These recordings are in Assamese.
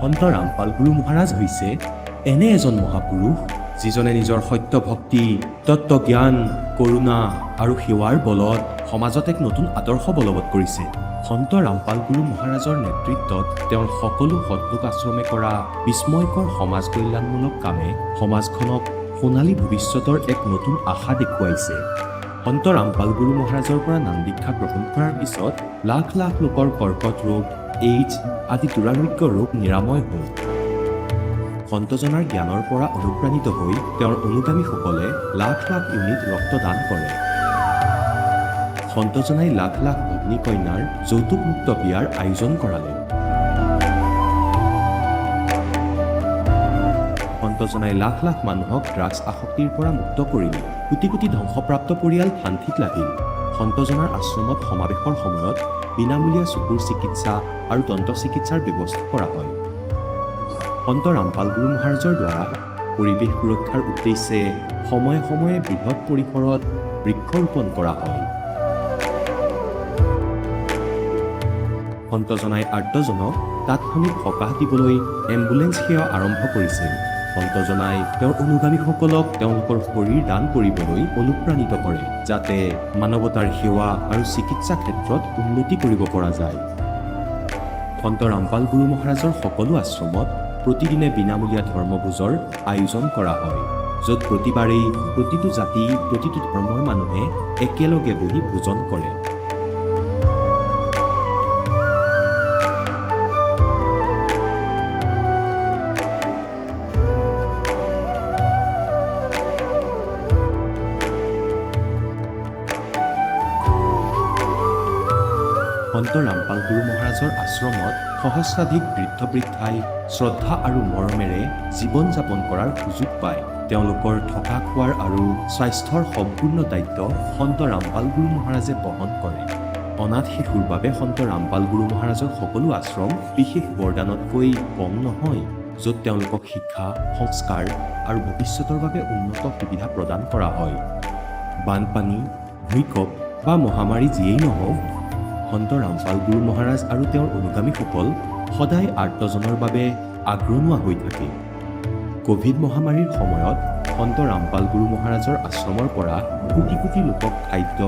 সন্ত ৰামপাল গুৰু মহাৰাজ হৈছে এনে এজন মহাপুৰুষ যিজনে নিজৰ সত্য ভক্তি, তত্ত্বজ্ঞান, কৰোণা আৰু সেৱাৰ বলত সমাজত এক নতুন আদৰ্শ বলবৎ কৰিছে। সন্ত ৰামপাল গুৰু মহাৰাজৰ নেতৃত্বত তেওঁৰ সকলো সৎলোক আশ্ৰমে কৰা বিস্ময়কৰ সমাজ কল্যাণমূলক কামে সমাজখনক সোণালী ভৱিষ্যতৰ এক নতুন আশা দেখুৱাইছে। সন্ত ৰামপাল গুৰু মহাৰাজৰ পৰা নাম দীক্ষা গ্ৰহণ কৰাৰ পিছত লাখ লাখ লোকৰ কৰ্কট ৰোগ, এইডছ আদি দুৰাৰোগ্য ৰোগ নিৰাময় হ'ল। সন্তজনাৰ জ্ঞানৰ পৰা অনুপ্ৰাণিত হৈ তেওঁৰ অনুগামীসকলে লাখ লাখ ইউনিট ৰক্তদান কৰে। সন্তজনাই লাখ লাখ ভগ্নী কন্যাৰ যৌতুকমুক্ত বিয়াৰ আয়োজন কৰালে। সন্তজনাই লাখ লাখ মানুহক ড্ৰাগছ আসক্তিৰ পৰা মুক্ত কৰিলে। কোটি কোটি ধ্বংসপ্ৰাপ্ত পৰিয়াল শান্তিত লাগিল। সন্তজনাৰ আশ্ৰমত সমাৱেশৰ সময়ত বিনামূলীয়া চকুৰ চিকিৎসা আৰু দন্ত চিকিৎসাৰ ব্যৱস্থা কৰা হয়। সন্ত ৰামপাল গুৰু মহাৰাজৰ দ্বাৰা পৰিৱেশ সুৰক্ষাৰ উদ্দেশ্যে সময়ে সময়ে বৃহৎ পৰিসৰত বৃক্ষৰোপণ কৰা হয়। সন্তজনাই আৰ্তজনক তাৎক্ষণিক সকাহ দিবলৈ এম্বুলেন্স সেৱা আৰম্ভ কৰিছিল। সন্তজনাই তেওঁৰ অনুগামীসকলক তেওঁলোকৰ শৰীৰ দান কৰিবলৈ অনুপ্ৰাণিত কৰে, যাতে মানৱতাৰ সেৱা আৰু চিকিৎসা ক্ষেত্ৰত উন্নতি কৰিব পৰা যায়। সন্ত ৰামপাল গুৰু মহাৰাজৰ সকলো আশ্ৰমত প্ৰতিদিনে বিনামূলীয়া ধৰ্মভোজৰ আয়োজন কৰা হয়, য'ত প্ৰতিবাৰেই প্ৰতিটো জাতি, প্ৰতিটো ধৰ্মৰ মানুহে একেলগে বহি ভোজন কৰে। সন্ত ৰামপাল গুৰু মহাৰাজৰ আশ্ৰমত সহস্ৰাধিক বৃদ্ধ বৃদ্ধাই শ্ৰদ্ধা আৰু মৰমেৰে জীৱন যাপন কৰাৰ সুযোগ পায়। তেওঁলোকৰ থকা খোৱাৰ আৰু স্বাস্থ্যৰ সম্পূৰ্ণ দায়িত্ব সন্ত ৰামপাল গুৰু মহাৰাজে বহন কৰে। অনাথ শিশুৰ বাবে সন্ত ৰামপাল গুৰু মহাৰাজৰ সকলো আশ্ৰম বিশেষ বৰদানতকৈ কম নহয়, য'ত তেওঁলোকক শিক্ষা, সংস্কাৰ আৰু ভৱিষ্যতৰ বাবে উন্নত সুবিধা প্ৰদান কৰা হয়। বানপানী, ভূমিকম্প বা মহামাৰী যিয়েই নহওক, সন্ত ৰামপাল গুৰু মহাৰাজ আৰু তেওঁৰ অনুগামীসকল সদায় আৰ্তজনৰ বাবে আগৰণুৱা হৈ থাকে। কোভিড মহামাৰীৰ সময়ত সন্ত ৰামপাল গুৰু মহাৰাজৰ আশ্ৰমৰ পৰা কোটি কোটি লোকক খাদ্য,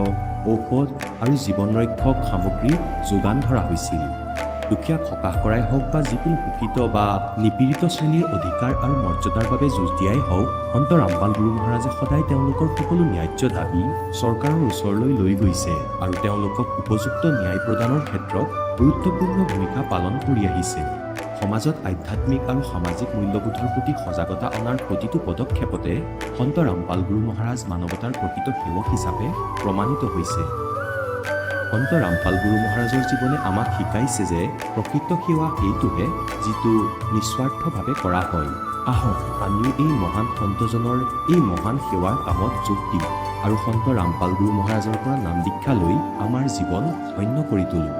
ঔষধ আৰু জীৱন ৰক্ষক সামগ্ৰী যোগান ধৰা হৈছিল। দুখীয়াক সকাহ কৰাই হওক বা যিকোনো শোষিত বা নিপীড়িত শ্ৰেণীৰ অধিকাৰ আৰু মৰ্যাদাৰ বাবে যুঁজ দিয়াই হওক, সন্ত ৰামপাল গুৰু মহাৰাজে সদায় তেওঁলোকৰ সকলো ন্যায্য দাবী চৰকাৰৰ ওচৰলৈ লৈ গৈছে আৰু তেওঁলোকক উপযুক্ত ন্যায় প্ৰদানৰ ক্ষেত্ৰত গুৰুত্বপূৰ্ণ ভূমিকা পালন কৰি আহিছে। সমাজত আধ্যাত্মিক আৰু সামাজিক মূল্যবোধৰ প্ৰতি সজাগতা অনাৰ প্ৰতিটো পদক্ষেপতে সন্ত ৰামপাল গুৰু মহাৰাজ মানৱতাৰ প্ৰকৃত সেৱক হিচাপে প্ৰমাণিত হৈছে। সন্ত ৰামপাল গুৰু মহাৰাজৰ জীৱনে আমাক শিকাইছে যে প্ৰকৃত সেৱা সেইটোহে যিটো নিস্বাৰ্থভাৱে কৰা হয়। আহক আমিও এই মহান সন্তজনৰ এই মহান সেৱাৰ কামত যোগ দিম আৰু সন্ত ৰামপাল গুৰু মহাৰাজৰ পৰা নাম দীক্ষা লৈ আমাৰ জীৱন ধন্য কৰি তোলোঁ।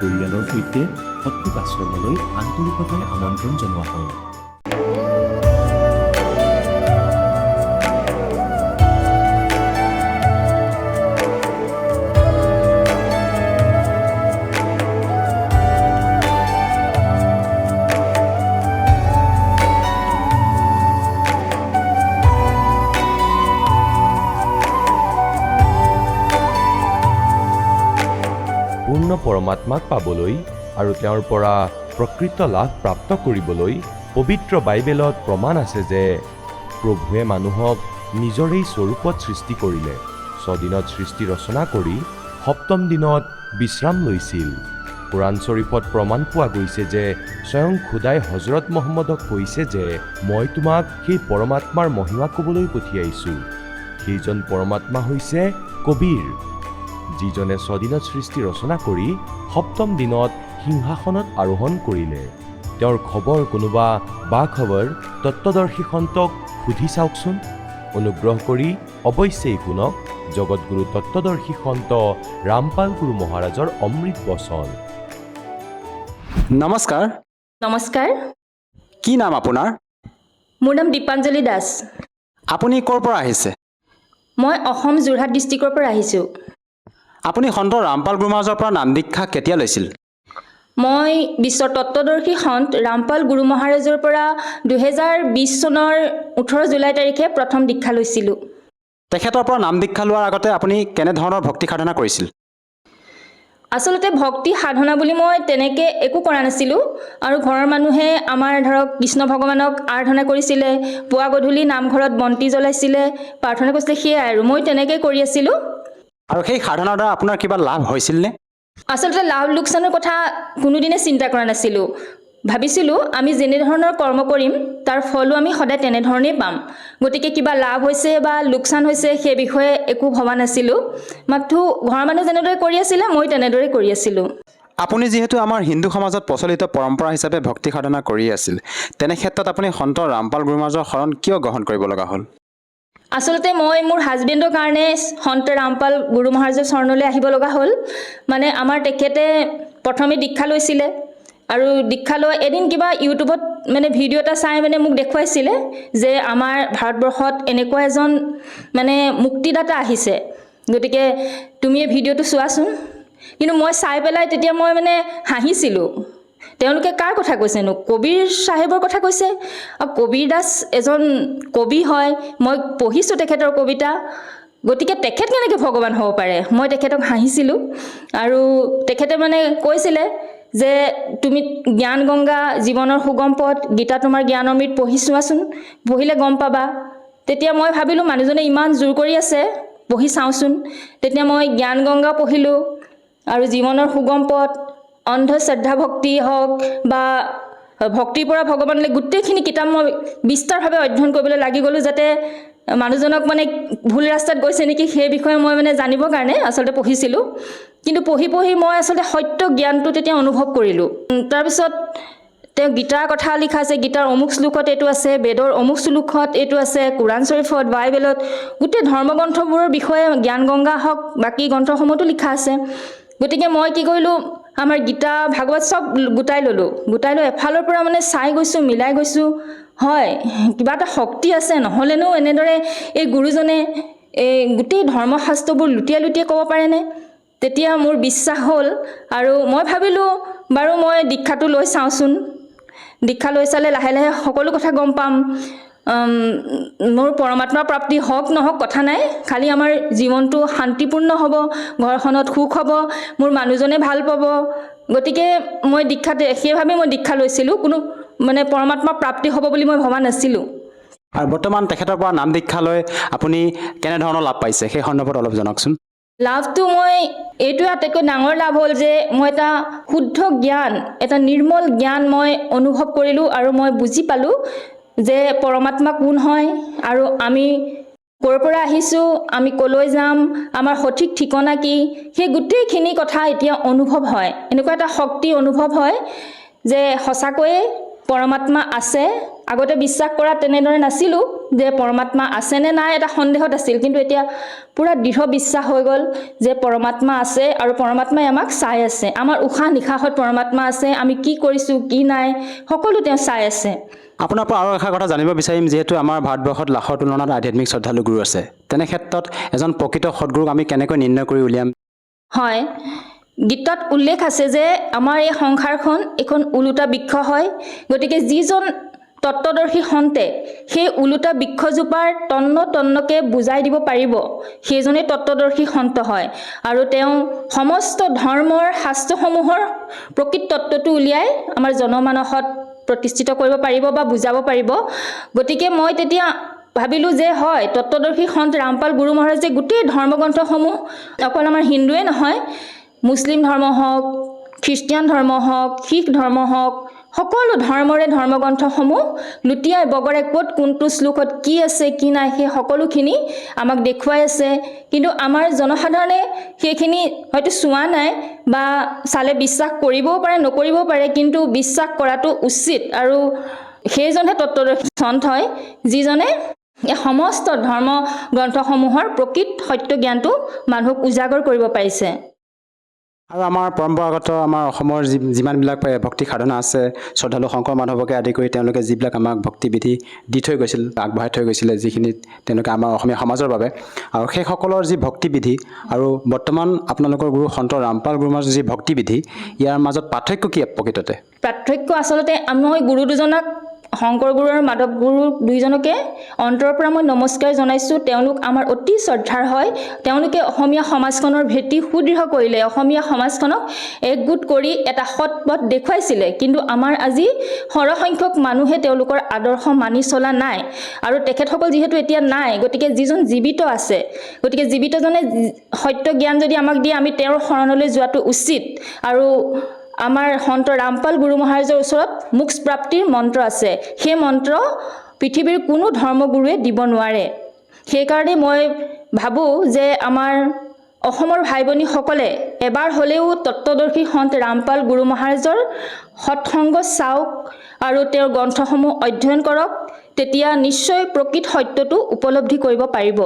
পৰিয়ালৰ সৈতে সৎলোক আশ্ৰমলৈ আন্তৰিকতাৰে আমন্ত্ৰণ জনোৱা হয়। পূৰ্ণ পৰমাত্মাক পাবলৈ আৰু তেওঁৰ পৰা প্ৰকৃত লাভ প্ৰাপ্ত কৰিবলৈ পবিত্ৰ বাইবেলত প্ৰমাণ আছে যে প্ৰভুৱে মানুহক নিজৰেই স্বৰূপত সৃষ্টি কৰিলে, 6 দিনত সৃষ্টি ৰচনা কৰি 7ম দিনত বিশ্ৰাম লৈছিল। কোৰাণ শ্বৰীফত প্ৰমাণ পোৱা গৈছে যে স্বয়ং খোদাই হজৰত মহম্মদক কৈছে যে মই তোমাক সেই পৰমাত্মাৰ মহিমা ক'বলৈ পঠিয়াইছোঁ। সেইজন পৰমাত্মা হৈছে কবীৰ, যিজনে 6 দিনত সৃষ্টি ৰচনা কৰি 7ম দিনত সিংহাসনত আৰোহণ কৰিলে। তেওঁৰ খবৰ কোনোবা বা খবৰ তত্ত্বদৰ্শী সন্তক সুধি চাওকচোন। অনুগ্ৰহ কৰি অৱশ্যেই শুনক জগতগুৰু তত্ত্বদৰ্শী সন্ত ৰামপাল গুৰু মহাৰাজৰ অমৃত বচন। নমস্কাৰ। নমস্কাৰ, কি নাম আপোনাৰ? মোৰ নাম দীপাঞ্জলি দাস। আপুনি ক'ৰ পৰা আহিছে? মই অসম যোৰহাট ডিষ্ট্ৰিক্টৰ পৰা আহিছোঁ। আপুনি সন্ত ৰামপাল গুৰু মহাৰাজৰ পৰা নাম দীক্ষা কেতিয়া লৈছিল? মই বিশ্বৰ তত্ত্বদৰ্শী সন্ত ৰামপাল গুৰু মহাৰাজৰ পৰা 2020 চনৰ 18 জুলাই তাৰিখে প্ৰথম দীক্ষা লৈছিলোঁ। তেখেতৰ পৰা নাম দীক্ষা লোৱাৰ আগতে আপুনি কেনেধৰণৰ ভক্তি সাধনা কৰিছিল? আচলতে ভক্তি সাধনা বুলি মই তেনেকৈ একো কৰা নাছিলোঁ আৰু ঘৰৰ মানুহে আমাৰ ধৰক কৃষ্ণ ভগৱানক আৰাধনা কৰিছিলে, পুৱা গধূলি নামঘৰত বন্তি জ্বলাইছিলে, প্ৰাৰ্থনা কৰিছিলে, সেয়াই আৰু মই তেনেকৈ কৰি আছিলোঁ। আৰু সেই সাধনাৰ দ্বাৰা আপোনাৰ কিবা লাভ হৈছিলনে? আচলতে লাভ লোকচানৰ কথা কোনোদিনে চিন্তা কৰা নাছিলোঁ। ভাবিছিলোঁ আমি যেনেধৰণৰ কৰ্ম কৰিম তাৰ ফলো আমি সদায় তেনেধৰণেই পাম। গতিকে কিবা লাভ হৈছে বা লোকচান হৈছে সেই বিষয়ে একো ভবা নাছিলোঁ। মাথো ঘৰৰ মানুহে যেনেদৰে কৰি আছিলে মই তেনেদৰে কৰি আছিলোঁ। আপুনি যিহেতু আমাৰ হিন্দু সমাজত প্ৰচলিত পৰম্পৰা হিচাপে ভক্তি সাধনা কৰি আছিল, তেনে ক্ষেত্ৰত আপুনি সন্ত ৰামপাল গুৰু মহাৰাজৰ শৰণ কিয় গ্ৰহণ কৰিব লগা হ'ল? আচলতে মই মোৰ হাজবেণ্ডৰ কাৰণে সন্ত ৰামপাল গুৰু মহাৰাজৰ চৰণলৈ আহিব লগা হ'ল। মানে আমাৰ তেখেতে প্ৰথমে দীক্ষা লৈছিলে আৰু দীক্ষা লৈ এদিন কিবা ইউটিউবত মানে ভিডিঅ' এটা চাই মানে মোক দেখুৱাইছিলে যে আমাৰ ভাৰতবৰ্ষত এনেকুৱা এজন মানে মুক্তিদাতা আহিছে, গতিকে তুমি এই ভিডিঅ'টো চোৱাচোন। কিন্তু মই চাই পেলাই তেতিয়া মই মানে হাঁহিছিলোঁ। তেওঁলোকে কাৰ কথা কৈছেনো? কবিৰ চাহেবৰ কথা কৈছে। আৰু কবিৰ দাস এজন কবি হয়, মই পঢ়িছোঁ তেখেতৰ কবিতা, গতিকে তেখেত কেনেকৈ ভগৱান হ'ব পাৰে? মই তেখেতক হাঁহিছিলোঁ আৰু তেখেতে মানে কৈছিলে যে তুমি জ্ঞান গংগা, জীৱনৰ সুগম পথ, গীতা তোমাৰ জ্ঞান অমৃত পঢ়ি চোৱাচোন, পঢ়িলে গম পাবা। তেতিয়া মই ভাবিলোঁ মানুহজনে ইমান জোৰ কৰি আছে, পঢ়ি চাওঁচোন। তেতিয়া মই জ্ঞান গংগা পঢ়িলোঁ আৰু জীৱনৰ সুগম পথ, অন্ধ শ্ৰদ্ধা ভক্তি হওক বা ভক্তিৰ পৰা ভগৱানলৈ গোটেইখিনি কিতাপ মই বিস্তাৰভাৱে অধ্যয়ন কৰিবলৈ লাগি গ'লোঁ, যাতে মানুহজনক মানে ভুল ৰাস্তাত গৈছে নেকি সেই বিষয়ে মই মানে জানিবৰ কাৰণে আচলতে পঢ়িছিলোঁ। কিন্তু পঢ়ি মই আচলতে সত্য জ্ঞানটো তেতিয়া অনুভৱ কৰিলোঁ। তাৰপিছত তেওঁ গীতাৰ কথা লিখা আছে, গীতাৰ অমুক শ্লোকত এইটো আছে, বেদৰ অমুক শ্লোকত এইটো আছে, কোৰাণ শ্বৰীফত, বাইবেলত, গোটেই ধৰ্মগ্ৰন্থবোৰৰ বিষয়ে জ্ঞান গংগা হওক বাকী গ্ৰন্থসমূহতো লিখা আছে। গতিকে মই কি কৰিলোঁ, আমাৰ গীতা ভাগৱত চব গোটাই ল'লোঁ। গোটাই লৈ এফালৰ পৰা মানে চাই গৈছোঁ, মিলাই গৈছোঁ, হয় কিবা এটা শক্তি আছে, নহ'লেনো এনেদৰে এই গুৰুজনে এই গোটেই ধৰ্মশাস্ত্ৰবোৰ লুটিয়াই ক'ব পাৰেনে? তেতিয়া মোৰ বিশ্বাস হ'ল আৰু মই ভাবিলোঁ বাৰু মই দীক্ষাটো লৈ চাওঁচোন। দীক্ষা লৈ চালে লাহে লাহে সকলো কথা গম পাম। মোৰ পৰমাত্মাৰ প্ৰাপ্তি হওক নহওক কথা নাই, খালি আমাৰ জীৱনটো শান্তিপূৰ্ণ হ'ব, ঘৰখনত সুখ হ'ব, মোৰ মানুহজনে ভাল পাব। গতিকে মই সেইভাৱে মই দীক্ষা লৈছিলোঁ। কোনো মানে পৰমাত্মাৰ প্ৰাপ্তি হ'ব বুলি মই ভবা নাছিলোঁ। আৰু বৰ্তমান তেখেতৰ পৰা নাম দীক্ষা লৈ আপুনি কেনেধৰণৰ লাভ পাইছে সেই সন্দৰ্ভত অলপ জনাওকচোন। লাভটো মই এইটোৱে আটাইতকৈ ডাঙৰ লাভ হ'ল যে মই এটা শুদ্ধ জ্ঞান, এটা নিৰ্মল জ্ঞান মই অনুভৱ কৰিলোঁ আৰু মই বুজি পালোঁ যে পৰমাত্মা কোন হয় আৰু আমি ক'ৰ পৰা আহিছোঁ, আমি ক'লৈ যাম, আমাৰ সঠিক ঠিকনা কি, সেই গোটেইখিনি কথা এতিয়া অনুভৱ হয়। এনেকুৱা এটা শক্তি অনুভৱ হয় যে সঁচাকৈয়ে পৰমাত্মা আছে। আগতে বিশ্বাস কৰা তেনেদৰে নাছিলোঁ যে পৰমাত্মা আছে নে নাই এটা সন্দেহত আছিল, কিন্তু এতিয়া পূৰা দৃঢ় বিশ্বাস হৈ গ'ল যে পৰমাত্মা আছে আৰু পৰমাত্মাই আমাক চাই আছে। আমাৰ উশাহ নিশাহত পৰমাত্মা আছে, আমি কি কৰিছোঁ কি নাই সকলো তেওঁ চাই আছে। আপোনাৰ পৰা আৰু এষাৰ কথা জানিব বিচাৰিম, যিহেতু আমাৰ ভাৰতবৰ্ষত লাখৰ তুলনাত আধ্যাত্মিক শ্ৰদ্ধালু গুৰু আছে, তেনে ক্ষেত্ৰত এজন প্ৰকৃত সৎগুৰুক আমি কেনেকৈ নিৰ্ণয় কৰি উলিয়াম? হয়, গীতাত উল্লেখ আছে যে আমাৰ এই সংসাৰখন এখন ওলোটা বৃক্ষ হয়। গতিকে যিজন তত্ত্বদৰ্শী সন্তে সেই ওলোটা বৃক্ষজোপাৰ তন্নকে বুজাই দিব পাৰিব, সেইজনেই তত্ত্বদৰ্শী সন্ত হয় আৰু তেওঁ সমস্ত ধৰ্মৰ শাস্ত্ৰসমূহৰ প্ৰকৃত তত্ত্বটো উলিয়াই আমাৰ জনমানসত প্ৰতিষ্ঠিত কৰিব পাৰিব বা বুজাব পাৰিব। গতিকে মই তেতিয়া ভাবিলোঁ যে হয়, তত্ত্বদৰ্শী সন্ত ৰামপাল গুৰু মহাৰাজে গোটেই ধৰ্মগ্ৰন্থসমূহ অকল আমাৰ হিন্দুৱে নহয়, মুছলিম ধৰ্ম হওক, খ্ৰীষ্টিয়ান ধৰ্ম হওক, শিখ ধৰ্ম হওক, সকলো ধৰ্মৰে ধৰ্মগ্ৰন্থসমূহ লুটিয়াই বগৰাই ক'ত কোনটো শ্লোকত কি আছে কি নাই সেই সকলোখিনি আমাক দেখুৱাই আছে। কিন্তু আমাৰ জনসাধাৰণে সেইখিনি হয়তো চোৱা নাই বা চালে বিশ্বাস কৰিবও পাৰে নকৰিবও পাৰে, কিন্তু বিশ্বাস কৰাটো উচিত আৰু সেইজনহে তত্ত্বদৰ্শী সন্ত হয় যিজনে এই সমস্ত ধৰ্ম গ্ৰন্থসমূহৰ প্ৰকৃত সত্য জ্ঞানটো মানুহক উজাগৰ কৰিব পাৰিছে। আৰু আমাৰ পৰম্পৰাগত আমাৰ অসমৰ যিমানবিলাক ভক্তি সাধনা আছে, শ্ৰদ্ধালু শংকৰ মাধৱকে আদি কৰি তেওঁলোকে যিবিলাক আমাক ভক্তিবিধি দি থৈ গৈছিল, আগবঢ়াই থৈ গৈছিলে, যিখিনি তেওঁলোকে আমাৰ অসমীয়া সমাজৰ বাবে, আৰু সেইসকলৰ যি ভক্তিবিধি আৰু বৰ্তমান আপোনালোকৰ গুৰু সন্ত ৰামপাল গুৰু মহাৰাজৰ যি ভক্তিবিধি, ইয়াৰ মাজত পাৰ্থক্য কি প্ৰকৃততে? পাৰ্থক্য আচলতে মই গুৰু দুজনক, শংকৰ গুৰু আৰু মাধৱ গুৰু দুইজনকে অন্তৰৰ পৰা মই নমস্কাৰ জনাইছোঁ। তেওঁলোক আমাৰ অতি শ্ৰদ্ধাৰ হয়। তেওঁলোকে অসমীয়া সমাজখনৰ ভেটি সুদৃঢ় কৰিলে, অসমীয়া সমাজখনক একগোট কৰি এটা সৎ পথ দেখুৱাইছিলে। কিন্তু আমাৰ আজি সৰহসংখ্যক মানুহে তেওঁলোকৰ আদৰ্শ মানি চলা নাই, আৰু তেখেতসকল যিহেতু এতিয়া নাই, গতিকে যিজন জীৱিত আছে, গতিকে জীৱিতজনে সত্য জ্ঞান যদি আমাক দিয়ে, আমি তেওঁৰ শৰণলৈ যোৱাটো উচিত। আৰু আমাৰ সন্ত ৰামপাল গুৰু মহাৰাজৰ ওচৰত মোক্ষ প্ৰাপ্তিৰ মন্ত্ৰ আছে। সেই মন্ত্ৰ পৃথিৱীৰ কোনো ধৰ্মগুৰুৱে দিব নোৱাৰে। সেইকাৰণে মই ভাবোঁ যে আমাৰ অসমৰ ভাই ভনীসকলে এবাৰ হ'লেও তত্ত্বদৰ্শী সন্ত ৰামপাল গুৰু মহাৰাজৰ সৎসংগ চাওক আৰু তেওঁৰ গ্ৰন্থসমূহ অধ্যয়ন কৰক, তেতিয়া নিশ্চয় প্ৰকৃত সত্যটো উপলব্ধি কৰিব পাৰিব।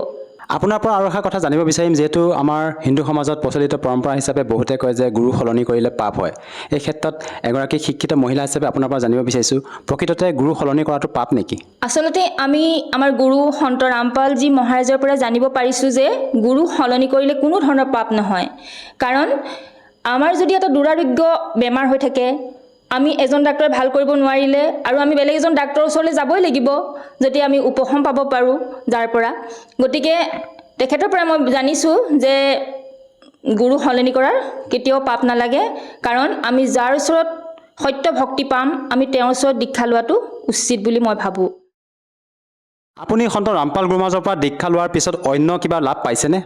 আপোনাৰ পৰা আৰু এটা কথা জানিব বিচাৰিম, যিহেতু আমাৰ হিন্দু সমাজত প্ৰচলিত পৰম্পৰা হিচাপে বহুতে কয় যে গুৰু সলনি কৰিলে পাপ হয়। এই ক্ষেত্ৰত এগৰাকী শিক্ষিত মহিলা হিচাপে আপোনাৰ পৰা জানিব বিচাৰিছোঁ, প্ৰকৃততে গুৰু সলনি কৰাটো পাপ নেকি? আচলতে আমি আমাৰ গুৰু সন্ত ৰামপালজী মহাৰাজৰ পৰা জানিব পাৰিছোঁ যে গুৰু সলনি কৰিলে কোনো ধৰণৰ পাপ নহয়। কাৰণ আমাৰ যদি এটা দুৰাৰোগ্য বেমাৰ হৈ থাকে, আমি এজন ডাক্তৰে ভাল কৰিব নোৱাৰিলে আৰু আমি বেলেগ এজন ডাক্তৰৰ ওচৰলৈ যাবই লাগিব যদি আমি উপশম পাব পাৰোঁ যাৰ পৰা। গতিকে তেখেতৰ পৰা মই জানিছোঁ যে গুৰু সলনি কৰাৰ কেতিয়াও পাপ নালাগে। কাৰণ আমি যাৰ ওচৰত সত্য ভক্তি পাম, আমি তেওঁৰ ওচৰত দীক্ষা লোৱাটো উচিত বুলি মই ভাবোঁ। আপুনি সন্ত ৰামপাল গুৰু মহাৰাজৰ পৰা দীক্ষা লোৱাৰ পিছত অন্য কিবা লাভ পাইছেনে?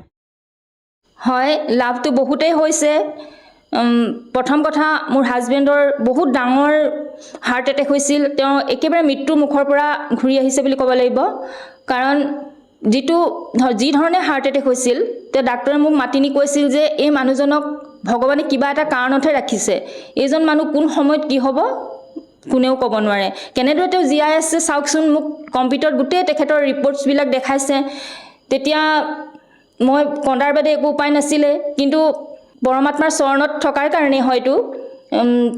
হয়, লাভটো বহুতেই হৈছে। প্ৰথম কথা, মোৰ হাজবেণ্ডৰ বহুত ডাঙৰ হাৰ্ট এটেক হৈছিল। তেওঁ একেবাৰে মৃত্যুৰ মুখৰ পৰা ঘূৰি আহিছে বুলি ক'ব লাগিব। কাৰণ যি ধৰণে হাৰ্ট এটেক হৈছিল, তেওঁ ডাক্তৰে মোক মাতি নি কৈছিল যে এই মানুহজনক ভগৱানে কিবা এটা কাৰণতহে ৰাখিছে। এইজন মানুহ কোন সময়ত কি হ'ব কোনেও ক'ব নোৱাৰে। কেনেদৰে তেওঁ জীয়াই আছে চাওকচোন, মোক কম্পিউটাৰত গোটেই তেখেতৰ ৰিপৰ্টছবিলাক দেখাইছে। তেতিয়া মই কন্দাৰ বাদে একো উপায় নাছিলে। কিন্তু পৰমাত্মাৰ চৰণত থকাৰ কাৰণে হয়তো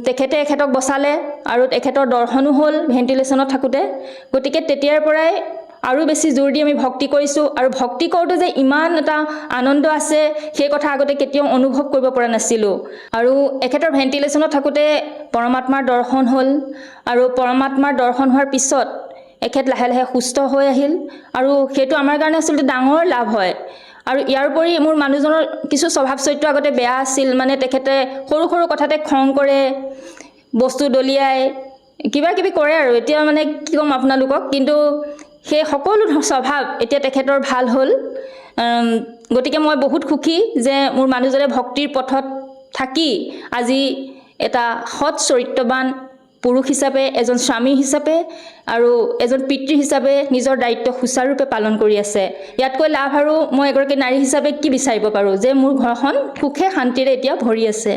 তেখেতে এখেতক বচালে আৰু তেখেতৰ দৰ্শনো হ'ল ভেণ্টিলেশ্যনত থাকোঁতে। গতিকে তেতিয়াৰ পৰাই আৰু বেছি জোৰ দি আমি ভক্তি কৰিছোঁ। আৰু ভক্তি কৰোঁতে যে ইমান এটা আনন্দ আছে, সেই কথা আগতে কেতিয়াও অনুভৱ কৰিব পৰা নাছিলোঁ। আৰু এখেতৰ ভেণ্টিলেশ্যনত থাকোঁতে পৰমাত্মাৰ দৰ্শন হ'ল, আৰু পৰমাত্মাৰ দৰ্শন হোৱাৰ পিছত এখেত লাহে লাহে সুস্থ হৈ আহিল, আৰু সেইটো আমাৰ কাৰণে আচলতে ডাঙৰ লাভ হয়। আৰু ইয়াৰ উপৰি মোৰ মানুহজনৰ কিছু স্বভাৱ চৰিত্ৰ আগতে বেয়া আছিল। মানে তেখেতে সৰু সৰু কথাতে খং কৰে, বস্তু দলিয়াই কিবা কিবি কৰে আৰু। এতিয়া মানে কি ক'ম আপোনালোকক, কিন্তু সেই সকলো স্বভাৱ এতিয়া তেখেতৰ ভাল হ'ল। গতিকে মই বহুত সুখী যে মোৰ মানুহজনে ভক্তিৰ পথত থাকি আজি এটা সৎ চৰিত্ৰৱান পুৰুষ হিচাপে, এজন স্বামী হিচাপে আৰু এজন পিতৃ হিচাপে নিজৰ দায়িত্ব সুচাৰুৰূপে পালন কৰি আছে। ইয়াতকৈ লাভ আৰু মই এগৰাকী নাৰী হিচাপে কি বিচাৰিব পাৰোঁ, যে মোৰ ঘৰখন সুখে শান্তিৰে এতিয়া ভৰি আছে।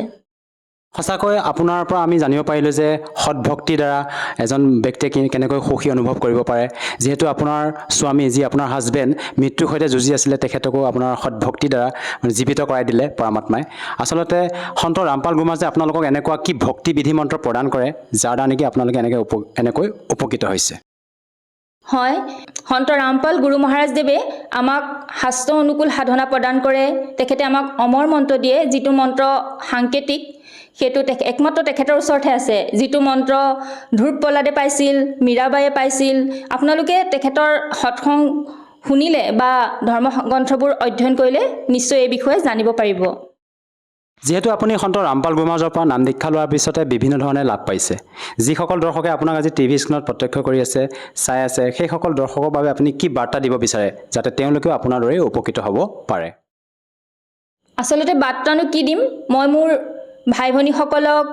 সঁচাকৈ আপোনাৰ পৰা আমি জানিব পাৰিলোঁ যে সৎভক্তিৰ দ্বাৰা এজন ব্যক্তিয়ে কেনেকৈ সুখী অনুভৱ কৰিব পাৰে। যিহেতু আপোনাৰ স্বামী, যি আপোনাৰ হাজবেণ্ড, মৃত্যুৰ সৈতে যুঁজি আছিলে, তেখেতকো আপোনাৰ সৎভক্তিৰ দ্বাৰা জীৱিত কৰাই দিলে পৰমাত্মাই। আচলতে সন্ত ৰামপাল গুৰু মহাৰাজে আপোনালোকক এনেকুৱা কি ভক্তি বিধি মন্ত্ৰ প্ৰদান কৰে, যাৰ দ্বাৰা নেকি আপোনালোকে এনেকৈ উপকৃত হৈছে? হয়, সন্ত ৰামপাল গুৰু মহাৰাজদেৱে আমাক শাস্ত্ৰ অনুকূল সাধনা প্ৰদান কৰে। তেখেতে আমাক অমৰ মন্ত্ৰ দিয়ে, যিটো মন্ত্ৰ সাংকেতিক, সেইটো একমাত্ৰ তেখেতৰ ওচৰতহে আছে। যিটো মন্ত্ৰ ধ্ৰুৱ প্ৰহ্লাদে পাইছিল, মীৰাবায়ে পাইছিল। আপোনালোকে তেখেতৰ সৎসং শুনিলে বা ধৰ্ম গ্ৰন্থবোৰ অধ্যয়ন কৰিলে নিশ্চয় এই বিষয়ে জানিব পাৰিব। যিহেতু আপুনি সন্ত ৰামপাল গুৰু মহাৰাজৰ পৰা নাম দীক্ষা লোৱাৰ পিছতে বিভিন্ন ধৰণে লাভ পাইছে, যিসকল দৰ্শকে আপোনাক আজি টিভি স্ক্ৰীণত প্ৰত্যক্ষ কৰি আছে, চাই আছে, সেইসকল দৰ্শকৰ বাবে আপুনি কি বাৰ্তা দিব বিচাৰে, যাতে তেওঁলোকেও আপোনাৰ দৰে উপকৃত হ'ব পাৰে? আচলতে বাৰ্তানো কি দিম, মই মোৰ ভাই ভনীসকলক,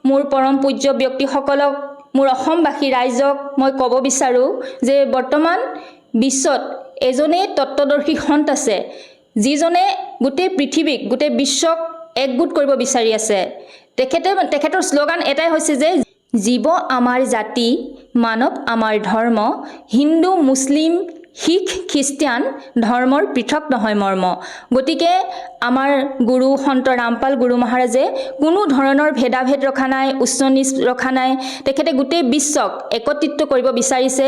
মোৰ পৰম পূজ্য ব্যক্তিসকলক, মোৰ অসমবাসী ৰাইজক মই ক'ব বিচাৰোঁ যে বৰ্তমান বিশ্বত এজনেই তত্ত্বদৰ্শী সন্ত আছে, যিজনে গোটেই পৃথিৱীক, গোটেই বিশ্বক একগোট কৰিব বিচাৰি আছে। তেখেতৰ শ্লোগান এটাই হৈছে যে জীৱ আমাৰ জাতি, মানৱ আমাৰ ধৰ্ম, হিন্দু মুছলিম শিখ খ্ৰীষ্টিয়ান ধৰ্মৰ পৃথক নহয় মৰ্ম। গতিকে আমাৰ গুৰু সন্ত ৰামপাল গুৰু মহাৰাজে কোনো ধৰণৰ ভেদাভেদ ৰখা নাই, উচ্চ নীচ ৰখা নাই। তেখেতে গোটেই বিশ্বক একত্ৰিত কৰিব বিচাৰিছে।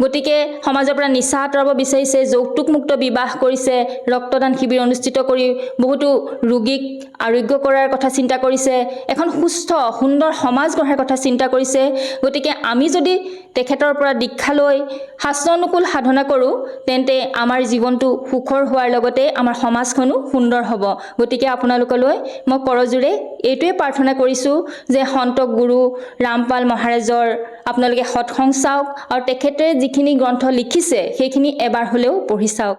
গতিকে সমাজৰ পৰা নিচা আঁতৰাব বিচাৰিছে, যৌতুকমুক্ত বিবাহ কৰিছে, ৰক্তদান শিবিৰ অনুষ্ঠিত কৰি বহুতো ৰোগীক আৰোগ্য কৰাৰ কথা চিন্তা কৰিছে, এখন সুস্থ সুন্দৰ সমাজ গঢ়াৰ কথা চিন্তা কৰিছে। গতিকে আমি যদি তেখেতৰ পৰা দীক্ষা লৈ শাস্ত্ৰ অনুকূল সাধনা কৰোঁ, তেন্তে আমাৰ জীৱনটো সুখৰ হোৱাৰ লগতে আমাৰ সমাজখনো সুন্দৰ হ'ব। গতিকে আপোনালোকলৈ মই কৰজোৰে এইটোৱে প্ৰাৰ্থনা কৰিছোঁ যে সন্ত গুৰু ৰামপাল মহাৰাজৰ আপোনালোকে সৎসং চাওক আৰু তেখেতে যিখিনি গ্ৰন্থ লিখিছে সেইখিনি এবাৰ হ'লেও পঢ়ি চাওক।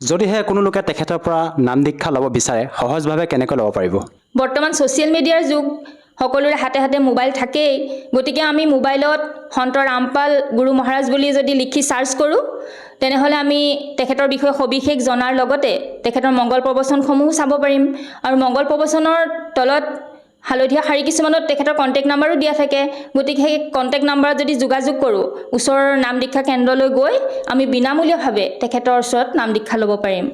যদিহে কোনো লোকে তেখেতৰ পৰা নাম দীক্ষা ল'ব বিচাৰে, সহজভাৱে কেনেকৈ ল'ব পাৰিব? বৰ্তমান ছ'চিয়েল মিডিয়াৰ যুগ, সকলোৰে হাতে হাতে মোবাইল থাকেই। গতিকে আমি মোবাইলত সন্ত ৰামপাল গুৰু মহাৰাজ বুলি যদি লিখি চাৰ্চ কৰোঁ, তেনেহ'লে আমি তেখেতৰ বিষয়ে সবিশেষ জনাৰ লগতে তেখেতৰ মংগল প্ৰবচনসমূহো চাব পাৰিম। আৰু মংগল প্ৰবচনৰ তলত হালধীয়া শাৰী কিছুমানত তেখেতৰ কণ্টেক্ট নাম্বাৰো দিয়া থাকে। গতিকে সেই কণ্টেক্ট নাম্বাৰত যদি যোগাযোগ কৰোঁ, ওচৰৰ নাম দীক্ষা কেন্দ্ৰলৈ গৈ আমি বিনামূলীয়াভাৱে তেখেতৰ ওচৰত নাম দীক্ষা ল'ব পাৰিম।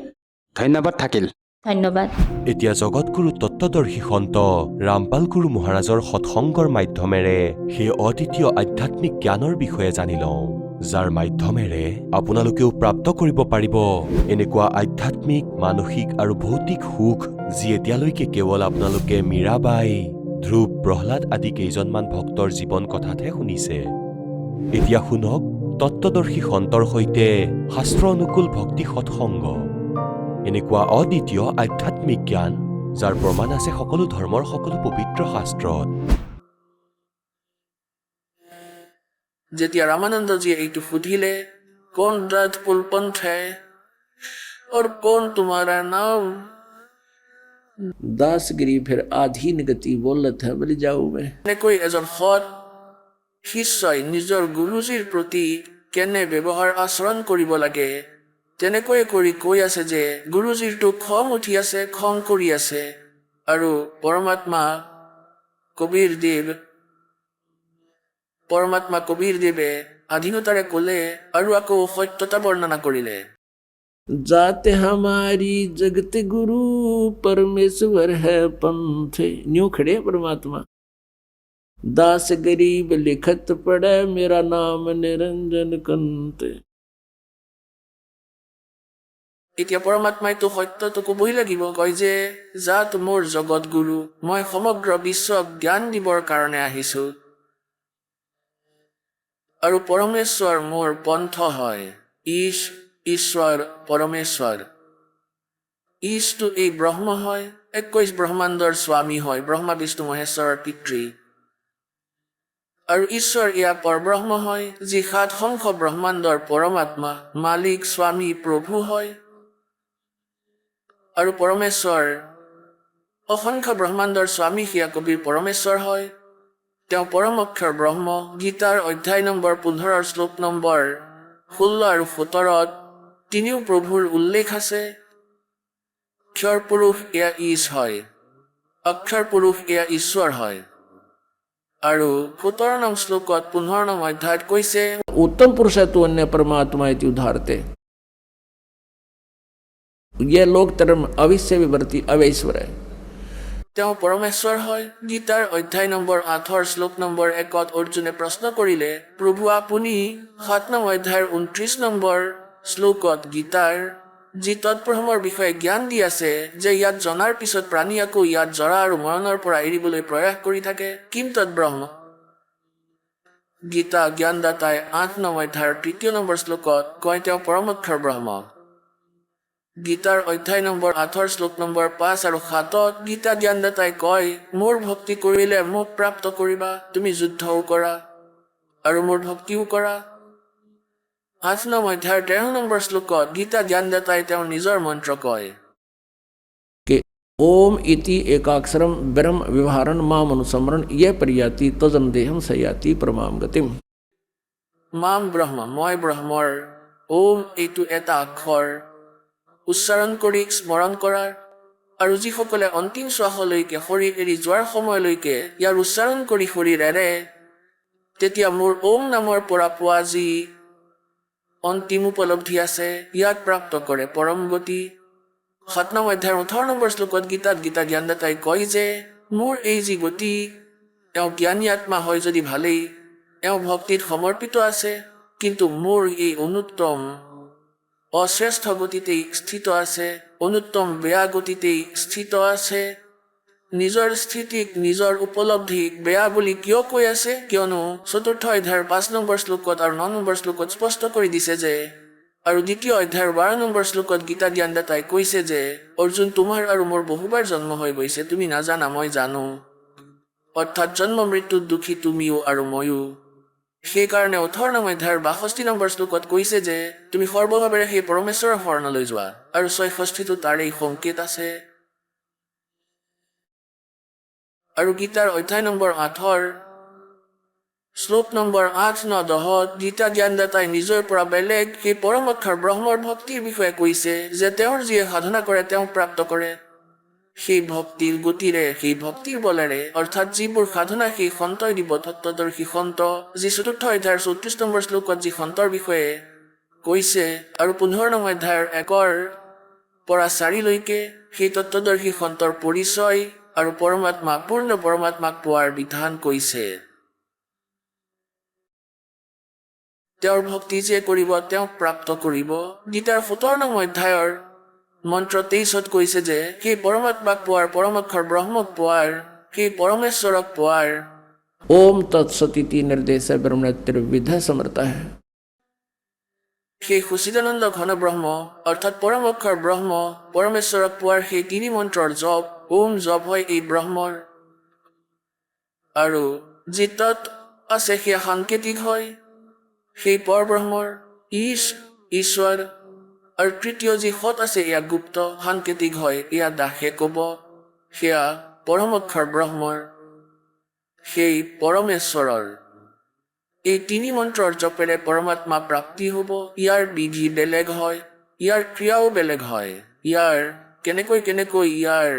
ধন্যবাদ থাকিল। ধন্যবাদ। এতিয়া জগতগুৰু তত্ত্বদৰ্শী সন্ত ৰামপাল গুৰু মহাৰাজৰ সৎসংগৰ মাধ্যমেৰে সেই অদ্বিতীয় আধ্যাত্মিক জ্ঞানৰ বিষয়ে জানি লওঁ, যাৰ মাধ্যমেৰে আপোনালোকেও প্ৰাপ্ত কৰিব পাৰিব এনেকুৱা আধ্যাত্মিক, মানসিক আৰু ভৌতিক সুখ যি এতিয়ালৈকে কেৱল আপোনালোকে মীৰাবাই, ধ্ৰুৱ, প্ৰহ্লাদ আদি কেইজনমান ভক্তৰ জীৱন কথাতহে শুনিছে। এতিয়া শুনক তত্ত্বদৰ্শী সন্তৰ সৈতে শাস্ত্ৰ অনুকূল ভক্তি সৎসংগ, এনেকুৱা অদ্বিতীয় আধ্যাত্মিক জ্ঞান যাৰ প্ৰমাণ আছে সকলো ধৰ্মৰ সকলো পবিত্ৰ শাস্ত্ৰত। যেতিয়া रामानंद जी এইটো সুধিলে, कौन रात पुलपंथ है और कौन तुम्हारा नाम? दासगिरी फिर आधीन गति बोलत है बलि जाऊ में। এনেকৈ এজন সৎ শিষ্যই নিজৰ গুৰুজীৰ প্ৰতি কেনে ব্যৱহাৰ আচৰণ কৰিব লাগে তেনেকৈ কৰি কৈ আছে যে গুৰুজীৰটো খং উঠি আছে, খং কৰি আছে। আৰু পৰমাত্মা কবিৰ দেৱে আধীনতাৰে ক'লে আৰু আকৌ সত্যতা বৰ্ণনা কৰিলে। जाते हमारी जगत गुरु परमेश्वर है पंथ। न्यू खड़े परमात्मा। दास गरीब लिखत पड़े मेरा नाम निरंजन कंत। এতিয়া পৰমাত্মাইতো সত্যটো ক'বই লাগিব, কয় যে জাত মোৰ জগত গুৰু, মই সমগ্ৰ বিশ্বক জ্ঞান দিবৰ কাৰণে আহিছোঁ আৰু পৰমেশ্বৰ মোৰ পন্থ হয়। ঈশ্বৰ পৰমেশ্বৰ। ঈশটো এই ব্ৰহ্ম হয়, 21 ব্ৰহ্মাণ্ডৰ স্বামী হয়, ব্ৰহ্মা বিষ্ণু মহেশ্বৰৰ পিতৃ। আৰু ঈশ্বৰ এয়া পৰব্ৰহ্ম হয়, যি 7 সংখ্য ব্ৰহ্মাণ্ডৰ পৰমাত্মা, মালিক, স্বামী, প্ৰভু হয়। আৰু পৰমেশ্বৰ অসংখ্য ব্ৰহ্মাণ্ডৰ স্বামী, সেয়া কবিৰ পৰমেশ্বৰ হয়। তেওঁ পৰম অক্ষৰ ব্ৰহ্ম। গীতাৰ অধ্যায় নম্বৰ 15 শ্লোক নম্বৰ 16 আৰু 17 তিনিও প্ৰভুৰ উল্লেখ আছে। ক্ষৰ পুৰুষ এয়া ঈশ হয়, অক্ষৰ পুৰুষ এয়া ঈশ্বৰ হয়। আৰু 17 নং শ্লোকত 15 নং অধ্যায়ত কৈছে, उत्तम पुरुष है तो अन्य परमात्मा इति उदाहरते। यह लोक धर्म अवश्य विवर्ती अवैश्वर है। তেওঁ পৰমেশ্বৰ হয়। গীতাৰ অধ্যায় নম্বৰ 8 শ্লোক নম্বৰ 1 অৰ্জুনে প্ৰশ্ন কৰিলে, প্ৰভু আপুনি 7 নং অধ্যায়ৰ 29 নম্বৰ শ্লোকত গীতাৰ যি তৎব্ৰহ্মৰ বিষয়ে জ্ঞান দি আছে যে ইয়াত জনাৰ পিছত প্ৰাণী আকৌ ইয়াত জৰা আৰু মৰণৰ পৰা এৰিবলৈ প্ৰয়াস কৰি থাকে, কিম তৎব্ৰহ্ম? গীতা জ্ঞানদাতাই 8 নং অধ্যায়ৰ 3 নম্বৰ শ্লোকত কয় তেওঁ পৰমক্ষৰ ব্ৰহ্ম। গীতাৰ অধ্যায় নম্বৰ 8 শ্লোক নম্বৰ 5 আৰু 7 গীতা জ্ঞানদাতাই কয়, মোৰ ভক্তি কৰিলে মোক প্ৰাপ্ত কৰিবা, তুমি যুদ্ধও কৰা আৰু মোৰ ভক্তিও কৰা। 8 নং অধ্যায়ৰ 13 নম্বৰ শ্লোকত গীতা জ্ঞানদাতাই তেওঁ নিজৰ মন্ত্ৰ কয়, ओम इति एकाक्षरम ब्रह्म व्यवहारन माम अनुसमरण ये परियाति तजन देहम सयाति परमाम गतिम। माम ब्रह्म, মই ব্ৰহ্মৰ ওম এইটো এটা অক্ষৰ উচ্চাৰণ কৰি স্মৰণ কৰাৰ আৰু যিসকলে অন্তিম শ্বাসলৈকে শৰীৰ এৰি যোৱাৰ সময়লৈকে ইয়াৰ উচ্চাৰণ কৰি শৰীৰ এৰে, তেতিয়া মোৰ ওম নামৰ পৰা পোৱা যি অন্তিম উপলব্ধি আছে, ইয়াক প্ৰাপ্ত কৰে পৰম গতি। 7 নং অধ্যায়ৰ 18 নম্বৰ শ্লোকত গীতা জ্ঞানদাতাই কয় যে মোৰ এই যি গতি, তেওঁ জ্ঞানী আত্মা হয় যদি ভালেই, তেওঁ ভক্তিত সমৰ্পিত আছে, কিন্তু মোৰ এই অনুত্তম অশ্ৰেষ্ঠ গতিতেই স্থিত আছে, অনুত্তম বেয়া গতিতেই স্থিত আছে। নিজৰ স্থিতিক, নিজৰ উপলব্ধিক বেয়া বুলি কিয় কৈ আছে? কিয়নো 4ৰ্থ অধ্যায়ৰ 5 নম্বৰ শ্লোকত আৰু 9 নম্বৰ শ্লোকত স্পষ্ট কৰি দিছে যে, আৰু 2য় অধ্যায়ৰ 12 নম্বৰ শ্লোকত গীতা জ্ঞানদাতাই কৈছে যে অৰ্জুন, তোমাৰ আৰু মোৰ বহুবাৰ জন্ম হৈ গৈছে, তুমি নাজানা, মই জানো। অৰ্থাৎ জন্ম মৃত্যুত দুখী তুমিও আৰু ময়ো। সেইকাৰণে 18 নং অধ্যায়ৰ 62 নম্বৰ শ্লোকত কৈছে যে তুমি সৰ্বভাৱেৰে সেই পৰমেশ্বৰৰ শৰণলৈ যোৱা, আৰু 66টো তাৰেই সংকেত আছে। আৰু গীতাৰ অধ্যায় নম্বৰ 8 শ্লোক নম্বৰ 8, 9, 10 গীতা জ্ঞানদাতাই নিজৰ পৰা বেলেগ সেই পৰম অক্ষৰ ব্ৰহ্মৰ ভক্তিৰ বিষয়ে কৈছে যে তেওঁৰ যিয়ে সাধনা কৰে তেওঁ প্ৰাপ্ত কৰে। সেই ভক্তিৰ গতিৰে, সেই ভক্তিৰ বলেৰে, অৰ্থাৎ যিবোৰ সাধনা সেই সন্তই দিব, তত্ত্বদৰ্শী সন্ত, যি 4ৰ্থ অধ্যায়ৰ 34 নম্বৰ শ্লোকত যি সন্তৰ বিষয়ে কৈছে, আৰু 15 নং অধ্যায়ৰ 1 পৰা 4লৈকে সেই তত্ত্বদৰ্শী সন্তৰ পৰিচয় আৰু পৰমাত্মা, পূৰ্ণ পৰমাত্মাক পোৱাৰ বিধান কৈছে। তেওঁৰ ভক্তি যে কৰিব তেওঁক প্ৰাপ্ত কৰিব। গীতাৰ 17 নং অধ্যায়ৰ মন্ত্ৰ 23ত কৈছে যে সেই পৰমাত্মাক পোৱাৰ, পৰম অক্ষৰ ব্ৰহ্মক পোৱাৰ, সেই পৰমেশ্বৰক পোৱাৰ ओम तत्सदिति निर्देश ब्रह्मणत्रिविध समर्थ है। সেই সচিদানন্দ ঘন ব্ৰহ্ম অৰ্থাৎ পৰম অক্ষৰ ব্ৰহ্ম, পৰমেশ্বৰক পোৱাৰ সেই 3 মন্ত্ৰৰ জপ, ওম জপ হয় এই ব্ৰহ্মৰ, আৰু যি তৎ আছে সেয়া সাংকেতিক হয় সেই পৰব্ৰহ্মৰ, ঈশ্বৰ, আৰু তৃতীয় যি সৎ আছে এয়া গুপ্ত, সাংকেতিক হয়, এয়া দাসে ক'ব, সেয়া পৰম অক্ষৰ ব্ৰহ্মৰ, সেই পৰমেশ্বৰৰ। এই 3 মন্ত্ৰৰ জপেৰে পৰমাত্মা প্ৰাপ্তি হ'ব। ইয়াৰ বিধি বেলেগ হয়, ইয়াৰ ক্ৰিয়াও বেলেগ হয়, ইয়াৰ কেনেকৈ ইয়াৰ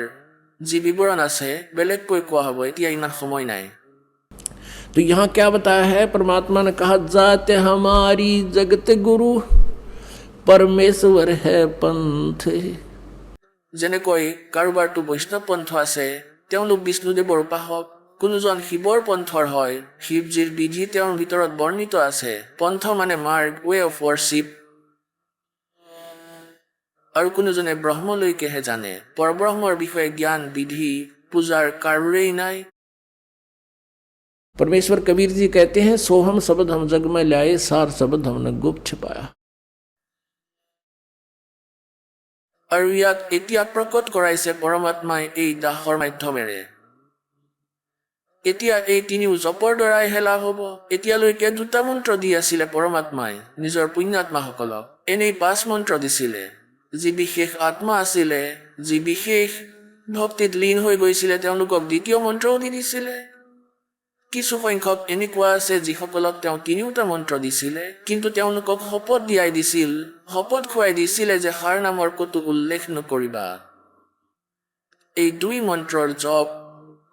যি বিৱৰণ আছে বেলেগকৈ কোৱা হ'ব, এতিয়া ইমান সময় নাই। तो यहाँ क्या बताया है? परमात्मा ने कहा जाते हमारी जगत गुरु परमेश्वर है पंथ। যেনেকৈ কাৰোবাৰটো বৈষ্ণৱ পন্থ আছে, তেওঁলোক বিষ্ণুদেৱৰ উপাসক, কোনোজন শিৱৰ পন্থৰ হয়, শিৱজীৰ বিধি তেওঁৰ ভিতৰত বৰ্ণিত আছে। পন্থ মানে মাৰ্গ, ৱে অফ ৱৰ্শ্বিপ। আৰু কোনোজনে ব্ৰহ্মলৈকেহে জানে, পৰব্ৰহ্মৰ বিষয়ে জ্ঞান, বিধি, পূজাৰ কাৰোৰেই নাই। परमेश्वर कबीर जी कहते हैं सोहम शब्द हम जग में लाए, सार शब्द हमने गुप्त छिपाया। আৰু ইয়াক এতিয়া প্ৰকট কৰাইছে পৰমাত্মাই এই দাসৰ মাধ্যমেৰে। এতিয়া এই 3 জপৰ দ্বাৰাই হেলা হ'ব। এতিয়ালৈকে 2টা মন্ত্ৰ দি আছিলে পৰমাত্মাই নিজৰ পুণ্যাত্মাসকলক, এনেই 5 মন্ত্ৰ দিছিলে। যি বিশেষ আত্মা আছিলে, যি বিশেষ ভক্তিত লীন হৈ গৈছিলে, তেওঁলোকক 2য় মন্ত্ৰও দি দিছিলে। কিছু সংখ্যক এনেকুৱা আছে যিসকলক তেওঁ 3টা মন্ত্ৰ দিছিলে, কিন্তু তেওঁলোকক শপত দিয়াই দিছিল, শপত খুৱাই দিছিলে যে সাৰ নামৰ ক'তো উল্লেখ নকৰিবা। এই 2 মন্ত্ৰৰ জপ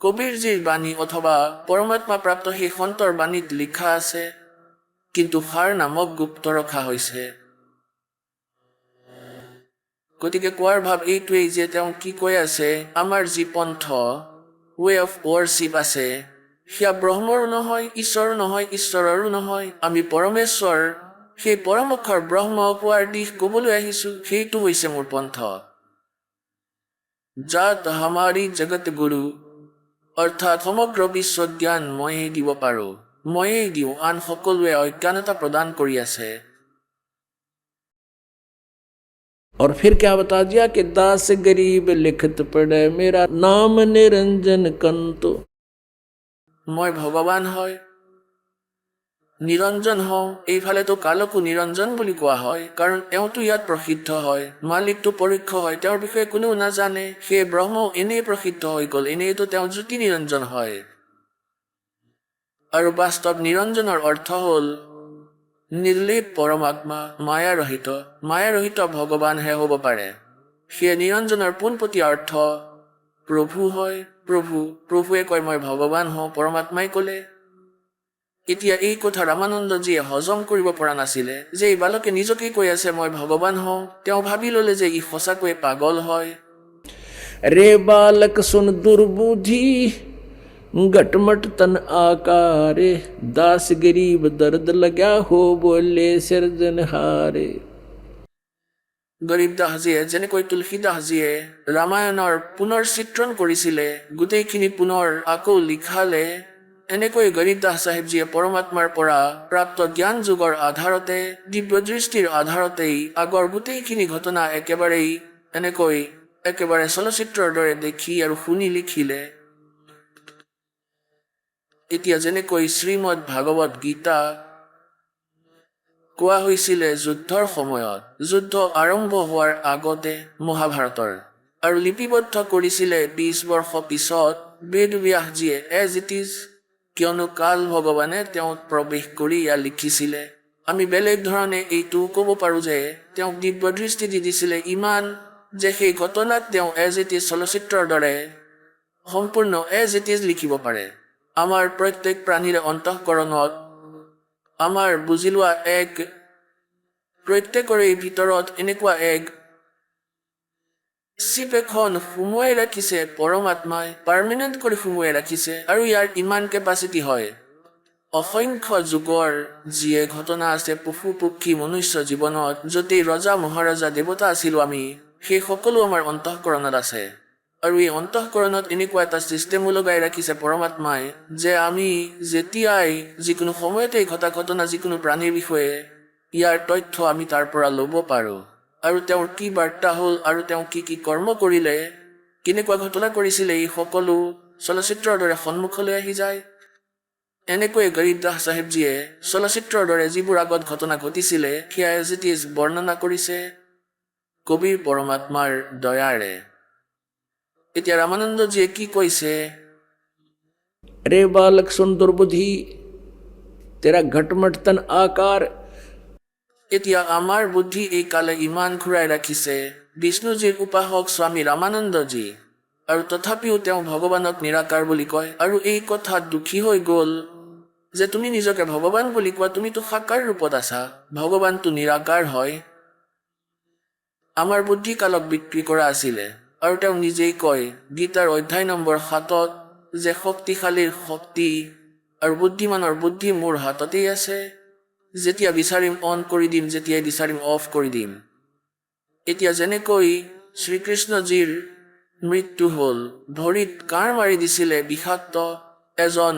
কবীৰজীৰ বাণী অথবা পৰমাত্মা প্ৰাপ্ত সেই সন্তৰ বাণীত লিখা আছে, কিন্তু সাৰ নামক গুপ্ত ৰখা হৈছে। গতিকে কোৱাৰ ভাৱ এইটোৱেই যে তেওঁ কি কৈ আছে, আমাৰ যি পন্থ, ৱে অফ ৱৰ্শ্বিপ আছে, সেয়া ব্ৰহ্মৰো নহয়, ঈশ্বৰো নহয়, ঈশ্বৰৰো নহয়, আমি পৰমেশ্বৰ, সেই পৰম অক্ষৰ ব্ৰহ্ম পোৱাৰ দিশ ক'বলৈ আহিছোঁ, সেইটো হৈছে মোৰ পন্থ। জাত হামাৰী জগত গুৰু, অৰ্থাৎ সমগ্ৰ বিশ্ব জ্ঞান ময়েই দিব পাৰোঁ, ময়েই দিওঁ, আন সকলোৱে অজ্ঞানতা প্ৰদান কৰি আছে। और फिर क्या बता दिया कि दास गरीब लिखत पड़े मेरा नाम निरंजन कंतो। মই ভগৱান হয়, নিৰঞ্জন হওঁ। এইফালেতো কালকো নিৰঞ্জন বুলি কোৱা হয়, কাৰণ তেওঁতো ইয়াত প্ৰসিদ্ধ হয়, মালিকটো পৰোক্ষ হয়, তেওঁৰ বিষয়ে কোনেও নাজানে। সেই ব্ৰহ্মও এনেই প্ৰসিদ্ধ হৈ গ'ল, এনেইতো তেওঁ জ্যোতি নিৰঞ্জন হয়। আৰু বাস্তৱ নিৰঞ্জনৰ অৰ্থ হ'ল নিৰ্লেপ পৰমাত্মা, মায়াৰহিত ভগৱানহে হ'ব পাৰে। সেয়ে নিৰঞ্জনৰ পোনপটীয়া অৰ্থ প্ৰভু হয়। প্ৰভুৱে কয় মই ভগৱান হওঁ, পৰমাত্মাই ক'লে। এতিয়া এই কথা ৰামানন্দজীয়ে হজম কৰিব পৰা নাছিলে যে এই বালকে নিজকে কৈ আছে মই ভগৱান হওঁ। তেওঁ ভাবি ল'লে যে ই সঁচাকৈয়ে পাগল হয়। रे बालक सुन दुर्बुद्धि घटमट तन आकारे दास गरीब दर्द लगा हो बोले सिरजनहारे। গৰীবদাসজীয়ে যেনেকৈ তুলসীদাসজীয়ে ৰামায়ণৰ পুনৰ চিত্ৰণ কৰিছিলে, গোটেইখিনি পুনৰ আকৌ লিখালে, এনেকৈ গৰীবদাস চাহেবজীয়ে পৰমাত্মাৰ পৰা প্ৰাপ্ত জ্ঞান যুগৰ আধাৰতে, দিব্য দৃষ্টিৰ আধাৰতেই আগৰ গোটেইখিনি ঘটনা একেবাৰে চলচ্চিত্ৰৰ দৰে দেখি আৰু শুনি লিখিলে। এতিয়া যেনেকৈ শ্ৰীমদ ভাগৱত গীতা কোৱা হৈছিলে যুদ্ধৰ সময়ত, যুদ্ধ আৰম্ভ হোৱাৰ আগতে মহাভাৰতৰ, আৰু লিপিবদ্ধ কৰিছিলে 20 বৰ্ষ পিছত বেদব্যাসজীয়ে এজ ইট ইজ, কিয়নো কাল ভগৱানে তেওঁক প্ৰৱেশ কৰি ইয়াত লিখিছিলে। আমি বেলেগ ধৰণে এইটো ক'ব পাৰোঁ যে তেওঁক দিব্য দৃষ্টি দি দিছিলে ইমান যে সেই ঘটনাক তেওঁ এজ ইট ইজ চলচ্চিত্ৰৰ দৰে সম্পূৰ্ণ এজ ইট ইজ লিখিব পাৰে। আমাৰ প্ৰত্যেক প্ৰাণীৰে অন্তঃকৰণত আমাৰ বুজি লোৱা প্ৰত্যেকৰে ভিতৰত এনেকুৱা চিপ এখন সুমুৱাই ৰাখিছে পৰমাত্মাই, পাৰ্মানেণ্ট কৰি সুমুৱাই ৰাখিছে, আৰু ইয়াৰ ইমান কেপাচিটি হয়। অসংখ্য যুগৰ যিয়ে ঘটনা আছে পশু পক্ষী মনুষ্য জীৱনত, য'তেই ৰজা মহাৰজা দেৱতা আছিলোঁ আমি, সেই সকলো আমাৰ অন্তঃকৰণত আছে। আৰু এই অন্তঃকৰণত এনেকুৱা এটা ছিষ্টেমো লগাই ৰাখিছে পৰমাত্মাই যে আমি যেতিয়াই যিকোনো সময়তে ঘটা ঘটনা যিকোনো প্ৰাণীৰ বিষয়ে ইয়াৰ তথ্য আমি তাৰ পৰা ল'ব পাৰোঁ। আৰু তেওঁৰ কি বাৰ্তা হ'ল আৰু তেওঁ কি কি কৰ্ম কৰিলে, কেনেকুৱা ঘটনা কৰিছিলে, এই সকলো চলচ্চিত্ৰৰ দৰে সন্মুখলৈ আহি যায়। এনেকৈ গৰীবদাস চাহেবজীয়ে চলচ্চিত্ৰৰ দৰে যিবোৰ আগত ঘটনা ঘটিছিলে সেয়া এজ ইট ইজ বৰ্ণনা কৰিছে কবিৰ পৰমাত্মাৰ দয়াৰে। এতিয়া ৰামানন্দজীয়ে কি কৈছে, रे बालक सुन दुर्बुद्धि तेरा घटमट तन आकार। এতিয়া আমাৰ বুদ্ধি এই কালে ইমান ঘূৰাই ৰাখিছে বিষ্ণুজীৰ উপাসক স্বামী ৰামানন্দজী, আৰু তথাপিও তেওঁ ভগৱানক নিৰাকাৰ বুলি কয়। আৰু এই কথাত দুখী হৈ গ'ল যে তুমি নিজকে ভগৱান বুলি কোৱা, তুমিতো সাকাৰ ৰূপত আছা, ভগৱানটো নিৰাকাৰ হয়। আমাৰ বুদ্ধি কালক বিক্ৰী কৰা আছিলে, আৰু তেওঁ নিজেই কয় গীতাৰ অধ্যায় নম্বৰ 7 যে শক্তিশালীৰ শক্তি আৰু বুদ্ধিমানৰ বুদ্ধি মোৰ হাততেই আছে, যেতিয়া বিচাৰিম অন কৰি দিম, যেতিয়াই বিচাৰিম অফ কৰি দিম। এতিয়া যেনেকৈ শ্ৰীকৃষ্ণজীৰ মৃত্যু হ'ল, ভৰিত কাঁড় মাৰি দিছিলে বিষাক্ত এজন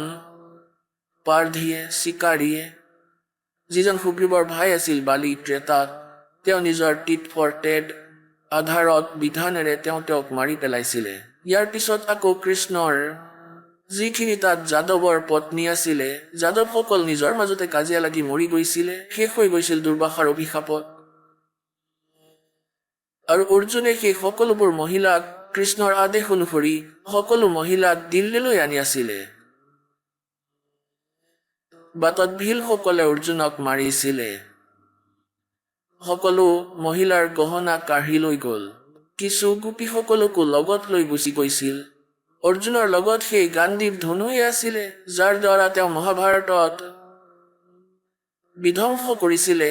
পাৰধীয়ে, চিকাৰীয়ে, যিজন সুগ্ৰীৱৰ ভাই আছিল বালি ত্ৰেতাত। তেওঁ নিজৰ টিট ফৰ টেড আধাৰত বিধানেৰে তেওঁক মাৰি পেলাইছিলে। ইয়াৰ পিছত আকৌ কৃষ্ণৰ যিখিনি তাত যাদৱৰ পত্নী আছিলে, যাদৱসকল নিজৰ মাজতে কাজিয়া লাগি মৰি গৈছিলে, শেষ হৈ গৈছিল দুৰ্বাসাৰ অভিশাপত। আৰু অৰ্জুনে সেই সকলোবোৰ মহিলাক কৃষ্ণৰ আদেশ অনুসৰি সকলো মহিলাক দিল্লীলৈ আনি আছিলে। বাটত ভীলসকলে অৰ্জুনক মাৰিছিলে, সকলো মহিলাৰ গহনা কাঢ়ি লৈ গ'ল, কিছু গোপীসকলকো লগত লৈ গুচি গৈছিল। অৰ্জুনৰ লগত সেই গাণ্ডীৱ ধনুৱে আছিলে, যাৰ দ্বাৰা তেওঁ মহাভাৰতত বিধ্বংস কৰিছিলে,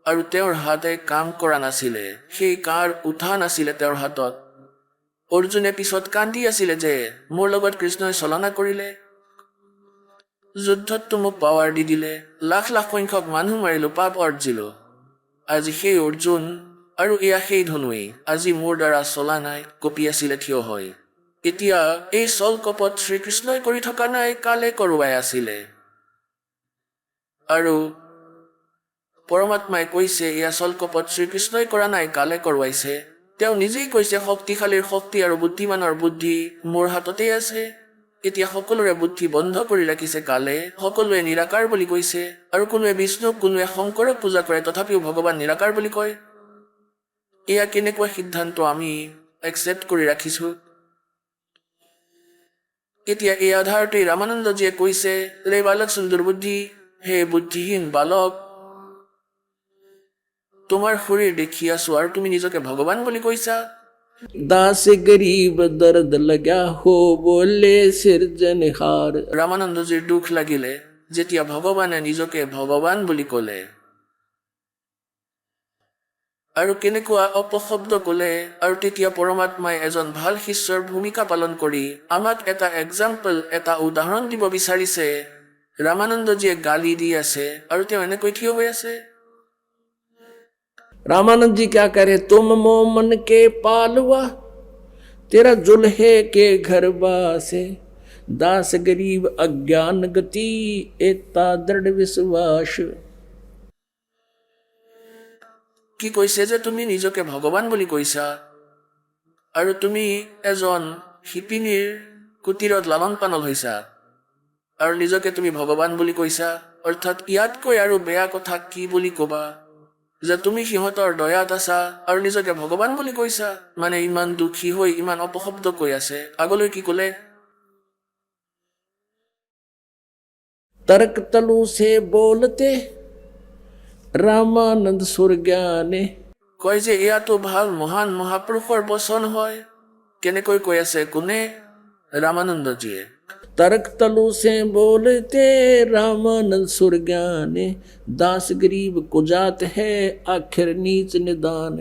আৰু তেওঁৰ হাতে কাম কৰা নাছিলে, সেই কাঁড় উঠা নাছিলে তেওঁৰ হাতত। অৰ্জুনে পিছত কান্দি আছিলে যে মোৰ লগত কৃষ্ণই চলনা কৰিলে, যুদ্ধততো মোক পাৱাৰ দি দিলে, লাখ লাখ সংখ্যক মানুহ মাৰিলোঁ, পাপ অৰ্জিলোঁ। আজি সেই অৰ্জুন আৰু এয়া সেই ধনুৱেই আজি মোৰ দ্বাৰা চলা নাই, কঁপি আছিলে থিয় হৈ। এতিয়া এই চল কপট শ্ৰীকৃষ্ণই কৰি থকা নাই, কালে কৰোৱাই আছিলে। আৰু পৰমাত্মাই কৈছে এয়া চল কপট শ্ৰীকৃষ্ণই কৰা নাই, কালে কৰোৱাইছে। তেওঁ নিজেই কৈছে শক্তিশালীৰ শক্তি আৰু বুদ্ধিমানৰ বুদ্ধি মোৰ হাততেই আছে। এতিয়া সকলোৰে বুদ্ধি বন্ধ কৰি ৰাখিছে কালে, সকলোৱে নিৰাকাৰ বুলি কৈছে, আৰু কোনোৱে বিষ্ণুক কোনোৱে শংকৰক পূজা কৰে, তথাপিও ভগৱান নিৰাকাৰ বুলি কয়। এয়া কেনেকুৱা সিদ্ধান্ত আমি একচেপ্ট কৰি ৰাখিছো। এতিয়া এই আধাৰতেই ৰামানন্দজীয়ে কৈছে ৰে বালক সুন্দৰ বুদ্ধি, হে বুদ্ধিহীন বালক, তোমাৰ শৰীৰ দেখি আছো আৰু তুমি নিজকে ভগৱান বুলি কৈছা। दास गरीब दर्द लगा हो बोले सिरजनहार। ৰামানন্দজীৰ দুখ লাগিলে যেতিয়া ভগৱানে নিজকে ভগৱান বুলি ক'লে আৰু কেনেকুৱা অপশব্দ ক'লে, আৰু তেতিয়া পৰমাত্মাই এজন ভাল শিষ্যৰ ভূমিকা পালন কৰি আমাক এটা এক্সাম্পল, এটা উদাহৰণ দিব বিচাৰিছে। ৰামানন্দজীয়ে গালি দি আছে আৰু তেওঁ এনেকৈ থিয় হৈ আছে। रामानंद जी क्या करे, तुम मोमन के पालवा तेरा जुल्हे के घर बासे, दास गरीब अज्ञान गति एता दृढ़ विश्वास। কি কৈছে যে তুমি নিজকে ভগৱান বুলি কৈছা আৰু তুমি এজন শিপিনীৰ কুটিৰত লালন পালন হৈছা আৰু নিজকে তুমি ভগৱান বুলি কৈছা। অৰ্থাৎ ইয়াতকৈ আৰু বেয়া কথা কি বুলি ক'বা, যে তুমি সিহঁতৰ দয়াত আছা আৰু নিজকে ভগৱান বুলি কৈছা। মানে ইমান দুখী হৈ ইমান অপশব্দ কৈ আছে। আগলৈ কি ক'লে, तर्क तलु से बोलते रामानंद सुरज्ञाने। কয় যে এয়াতো ভাল মহান মহাপুৰুষৰ বচন হয়। কেনেকৈ কৈ আছে, কোনে? ৰামানন্দজীয়ে। तर्क तलु से बोलते रामानंद सुरज्ञाने, दास गरीब कुजात है आखिर नीच निदान।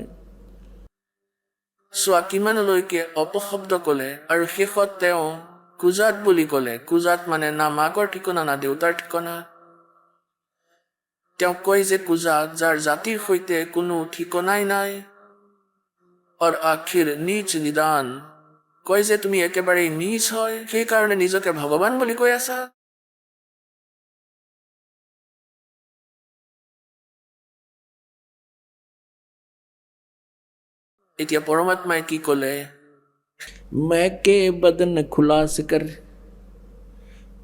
চোৱা কিমানলৈকে অপশব্দ ক'লে আৰু শেষত তেওঁ কুজাত বুলি ক'লে। কুজাত মানে না মাকৰ ঠিকনা না দেউতাৰ ঠিকনা। তেওঁ কয় যে কুজাত, যাৰ জাতিৰ সৈতে কোনো ঠিকনাই নাই। আৰু আখিৰ নীচ নিদান, কয় যে তুমি একেবাৰে নীচ হয়, সেইকাৰণে নিজকে ভগৱান বুলি কৈ আছা। এতিয়া পৰমাত্মাই কি ক'লে, मैं के बदन खुलास कर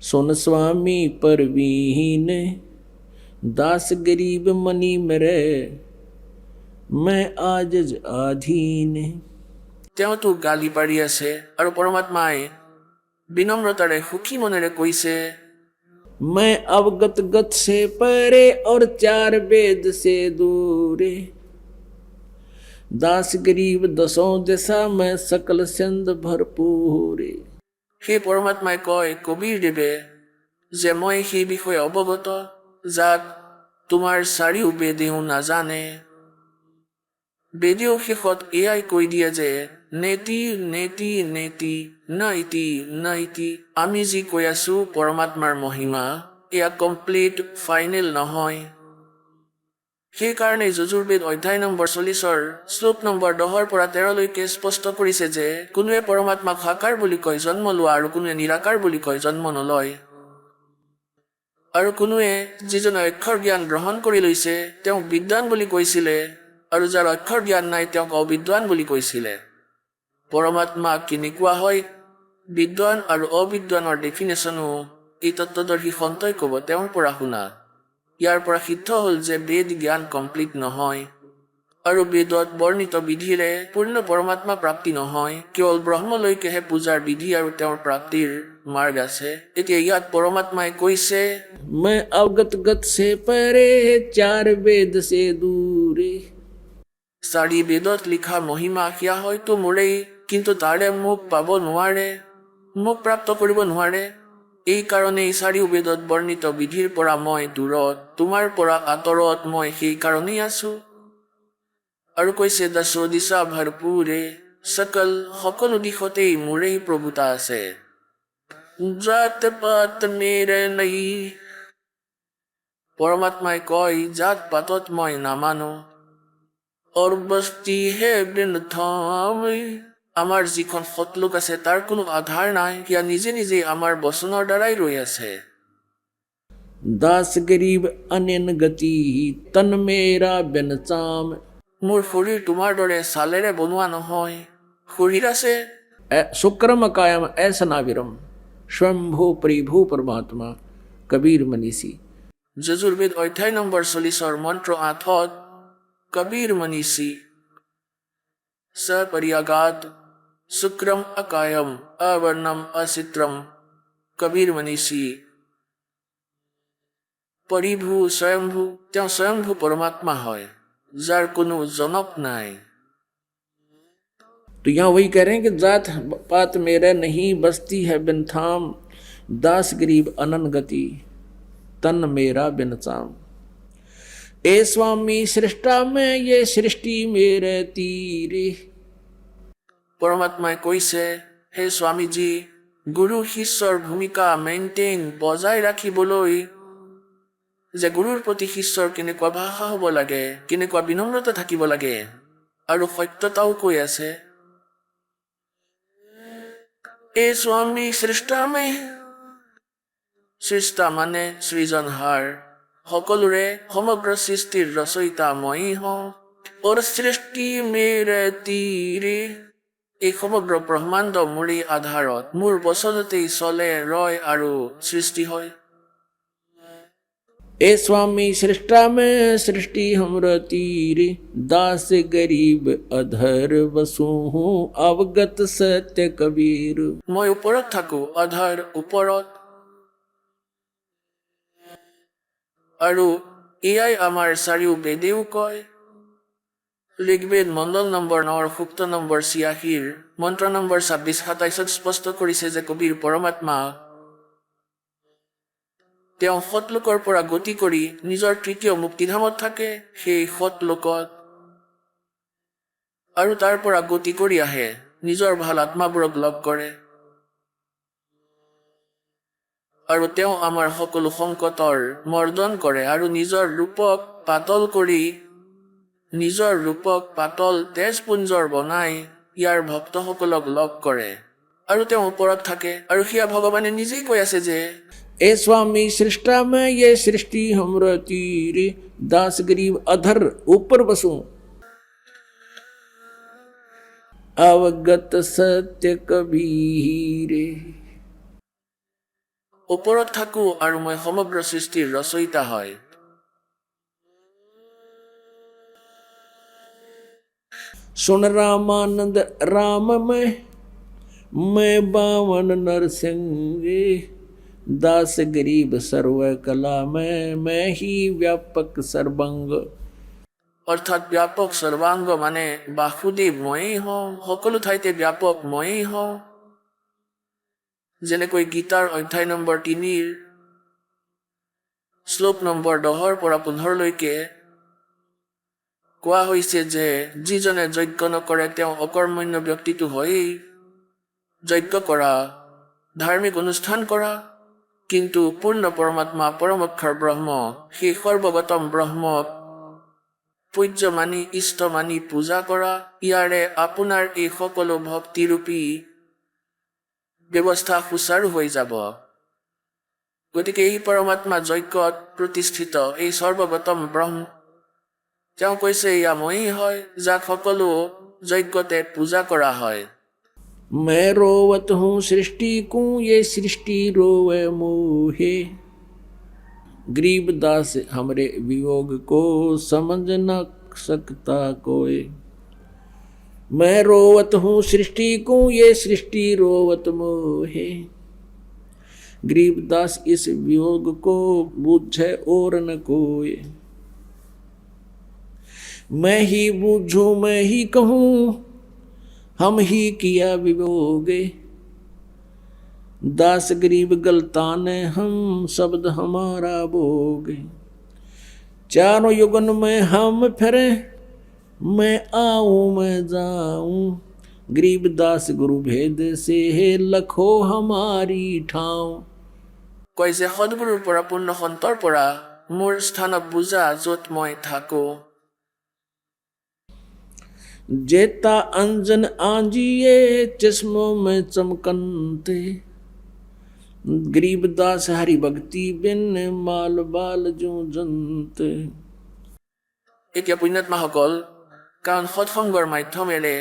सुन स्वामी परवीन, दास गरीब मनी मरे मैं आजज आधीन। তেওঁতো গালি পাৰি আছে আৰু পৰমাত্মাই বিনম্ৰতাৰে সুখী মনেৰে কৈছে, मैं अवगत गत से परे और चार वेद से दूरे, दास गरीब दसों दिशा में सकल सिंध भरपूरे। সেই পৰমাত্মাই কয় কবিৰ দেৱে যে মই সেই বিষয়ে অৱগত যাক তোমাৰ চাৰিও বেদেও নাজানে। বেদেও শেষত এয়াই কৈ দিয়ে যে নেতি নেতি নেতি নাইতি নাইতি। আমি যি কৈ আছো পৰমাত্মাৰ মহিমা, এয়া কমপ্লিট ফাইনেল নহয়। সেইকাৰণে যজুৰ্বেদ অধ্যায় নম্বৰ 40 শ্লোক নম্বৰ 10 পৰা 13লৈকে স্পষ্ট কৰিছে যে কোনোৱে পৰমাত্মাক সাকাৰ বুলি কয় জন্ম লোৱা, আৰু কোনোৱে নিৰাকাৰ বুলি কয় জন্ম নলয়। আৰু কোনোৱে যিজনে অক্ষৰ জ্ঞান গ্ৰহণ কৰি লৈছে তেওঁক বিদ্বান বুলি কৈছিলে, আৰু যাৰ অক্ষৰ জ্ঞান নাই তেওঁক অবিদ্বান বুলি কৈছিলে। পৰমাত্মা কেনেকুৱা হয়, বিদ্বান আৰু অবিদ্বানৰ ডেফিনেশ্যনো এই তত্ত্বদৰ্শী সন্তই ক'ব, তেওঁৰ পৰা শুনা। ইয়াৰ পৰা সিদ্ধ হ'ল যে বেদ জ্ঞান কমপ্লিট নহয়, আৰু বেদত বৰ্ণিত বিধিৰে পূৰ্ণ পৰমাত্মা প্ৰাপ্তি নহয়। কেৱল ব্ৰহ্মলৈকেহে পূজাৰ বিধি আৰু তেওঁৰ প্ৰাপ্তিৰ মাৰ্গ আছে। এতিয়া ইয়াত পৰমাত্মাই কৈছে, मैं अवगत गत से परे चार वेद से दूरे। চাৰি বেদত লিখা মহিমা সেয়া হয়তো মোৰেই, কিন্তু তাৰে মোক পাব নোৱাৰে, মোক প্ৰাপ্ত কৰিব নোৱাৰে। এই কাৰণেই চাৰিও বেদত বৰ্ণিত বিধিৰ পৰা মই দূৰত, তোমাৰ পৰা আঁতৰত মই সেই কাৰণেই আছো। আৰু কৈছে দশো দিশা ভৰপূৰে, সকলো দিশতেই মোৰেই প্ৰভুতা আছে। জাত পাত মেৰে নাই। পৰমাত্মাই কয় জাত পাতত মই নামানো। और बस्ती है বৃন্দাবন। আমাৰ যিখন সতলোক আছে তাৰ কোনো আধাৰ নাই, সেয়া নিজে নিজে আমাৰ বচনৰ দ্বাৰাই ৰৈ আছে। दास गरीब अनिन गति तन मेरा बेनचाम। মোৰ শৰীৰ তোমাৰ দৰে ছালেৰে বনোৱা নহয়। শৰীৰ আছে, शुक्रम कायम ऐसा नाविरम स्वयंभू परिभू परमात्मा कबीर मनीषी। যজুৰ্বেদ অধ্যায় নম্বৰ 40 মন্ত্ৰ 8 কবীৰ মনীষী সপৰিয়াগাত শুক্ৰম অকায়ম অবৰ্ণম অচিত্ৰম। কবীৰ মনীষী পৰিভূ স্বয়ম্ভূ, তেওঁ স্বয়ম্ভূ পৰমাত্মা হয়, যাৰ কোনো জনক নাই। तो यहाँ वही कह रहे हैं कि जात पात मेरे नहीं बसती है बिन थाम, दास गरीब अनन गति तन मेरा बिन चाम। ए स्वामी सृष्टा में ये सृष्टि मेरे तीरे। পৰমাত্মাই কৈছে, হে স্বামীজী, গুৰু শিষ্যৰ ভূমিকা মেইনটেইন বজাই ৰাখিবলৈ যে গুৰুৰ প্ৰতি শিষ্যৰ কেনেকুৱা ভাষা হ'ব লাগে, কেনেকুৱা বিনম্ৰতা থাকিব লাগে আৰু সত্যতাও কৈ আছে। এই স্বামী সৃষ্টামে, সৃষ্টা মানে সৃজনহাৰ, সকলোৰে সমগ্ৰ সৃষ্টিৰ ৰচয়িতা ময়েই হওঁ। ওৰ সৃষ্টি মেৰে তীৰে, এই সমগ্ৰ ব্ৰহ্মাণ্ড মোৰেই আধাৰত, মোৰ বচনতেই চলে ৰয় আৰু সৃষ্টি হয়। ए स्वामी सृष्टा में सृष्टि हमर तीरे, दास गरीब अधर बसु हूँ अवगत सत्य कबीर। মই ওপৰত থাকো, আধাৰ ওপৰত, আৰু এয়াই আমাৰ চাৰিও বেদেও কয়। ঋগ্বেদ মণ্ডল নম্বৰ 9 সূক্ত নম্বৰ 86 মন্ত্ৰ নম্বৰ 26-27 স্পষ্ট কৰিছে যে কবিৰ পৰমাত্মা তেওঁ সৎলোকৰ পৰা গতি কৰি নিজৰ তৃতীয় মুক্তিধামত থাকে, সেই সৎলোকত, আৰু তাৰ পৰা গতি কৰি আহে নিজৰ ভাল আত্মাবোৰক লগ কৰে। আৰু তেওঁ আমাৰ সকলো সংকটৰ মৰ্দন কৰে আৰু নিজৰ ৰূপক পাতল তেজপুঞ্জৰ বনাই ইয়াৰ ভক্তসকলক লগ কৰে। আৰু তেওঁ ওপৰত থাকে, আৰু সেয়া ভগৱানে নিজেই কৈ আছে যে ए स्वामी सृष्टा में ये सृष्टि हमर तीरे, दास गरीब अधर ऊपर बसु अवगत सत्य कबीरे। ওপৰত থাকো আৰু মই সমগ্ৰ সৃষ্টিৰ ৰচয়িতা হয়। सुन रामानंद राम में मैं बावन नरसिंगे, दास गरीब सर्व कला में मैं ही व्यापक सर्वंग। অৰ্থাৎ ব্যাপক সৰ্বাংগ মানে বাসুদেৱ ময়েই হওঁ, সকলো ঠাইতে ব্যাপক ময়েই হওঁ। যেনেকৈ গীতাৰ অধ্যায় নম্বৰ 3 শ্লোক নম্বৰ 10 পৰা 15লৈকে কোৱা হৈছে যে যিজনে যজ্ঞ নকৰে তেওঁ অকৰ্মণ্য ব্যক্তিটো হয়েই। যজ্ঞ কৰা, ধাৰ্মিক অনুষ্ঠান কৰা, কিন্তু পূৰ্ণ পৰমাত্মা পৰমক্ষৰ ব্ৰহ্ম, সেই সৰ্বগতম ব্ৰহ্মক পূজ্য মানি ইষ্ট মানি পূজা কৰা, ইয়াৰে আপোনাৰ এই সকলো ভক্তিৰূপী ব্যৱস্থা সুচাৰু হৈ যাব। গতিকে এই পৰমাত্মা যজ্ঞত প্ৰতিষ্ঠিত এই সৰ্বগতম ব্ৰহ্ম, তেওঁ কৈছে এয়া ময়েই হয়, যাক সকলো যজ্ঞতে পূজা কৰা হয়। मैं रोवत हूँ सृष्टि को ये सृष्टि रोवे मोहे, गरीब दास हमरे वियोग को समझ न सकता कोई। मैं रोवत हूँ सृष्टि को ये सृष्टि रोवत मोहे, गरीब दास इस वियोग को बूझे और न कोई। मैं ही बूझूं मैं ही कहूँ हम ही किया विभोगे, दास गरीब गलतान हम शब्द हमारा भोगे। चारों युगन में हम फिरे, मैं आऊं मैं जाऊं, गरीब दास गुरु भेद से लखो हमारी ठाव। কয় যে সদগুৰুৰ পৰা পূৰ্ণ সন্তৰ পৰা মোৰ স্থানক বুজা য'ত মই থাকো। जेता अंजन आंजिए चश्मों में चमकनते, गरीब दास हरि भक्ति बिन माल बाल जो जनते। এতিয়া পুণ্যাত্মাসকল, কাৰণ সৎসংগৰ মাধ্যমেৰে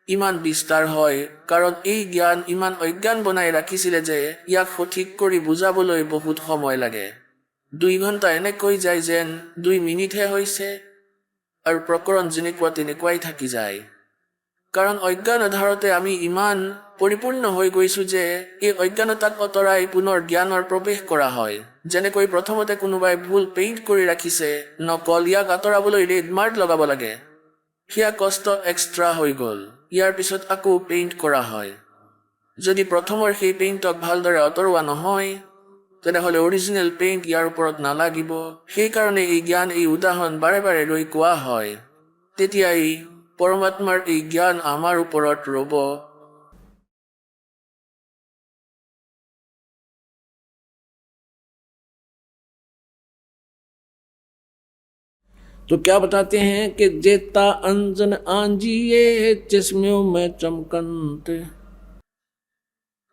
ইমান বিস্তাৰ হয়, কাৰণ এই জ্ঞান ইমান অজ্ঞান বনাই ৰাখিছিলে যে ইয়াক সঠিক কৰি বুজাবলৈ বহুত সময় লাগে। 2 ঘণ্টা এনেকৈ যায় যেন 2 মিনিটহে হৈছে, আৰু প্ৰকৰণ যেনেকুৱা তেনেকুৱাই থাকি যায়। কাৰণ অজ্ঞান আধাৰতে আমি ইমান পৰিপূৰ্ণ হৈ গৈছোঁ যে এই অজ্ঞানতাক অতৰাই পুনৰ জ্ঞানৰ প্ৰৱেশ কৰা হয়। যেনেকৈ প্ৰথমতে কোনোবাই ভুল পেইণ্ট কৰি ৰাখিছে, নকল, ইয়াক আঁতৰাবলৈ ৰেড মাৰ্ক লগাব লাগে। সেয়া কষ্ট এক্সট্ৰা হৈ গ'ল। ইয়াৰ পিছত আকৌ পেইণ্ট কৰা হয়। যদি প্ৰথমৰ সেই পেইণ্টক ভালদৰে আঁতৰোৱা নহয়, তেনেহ'লে অৰিজিনেল পেইণ্ট ইয়াৰ ওপৰত নালাগিব। সেইকাৰণে এই জ্ঞান, এই উদাহৰণ বাৰে বাৰে লৈ কোৱা হয়। তেতিয়াই পৰমাত্মাৰ এই জ্ঞান আমাৰ ওপৰত ৰ'ব। तो क्या बताते हैं कि जेता अंजन आंजिए चश्मियों में चमकंते।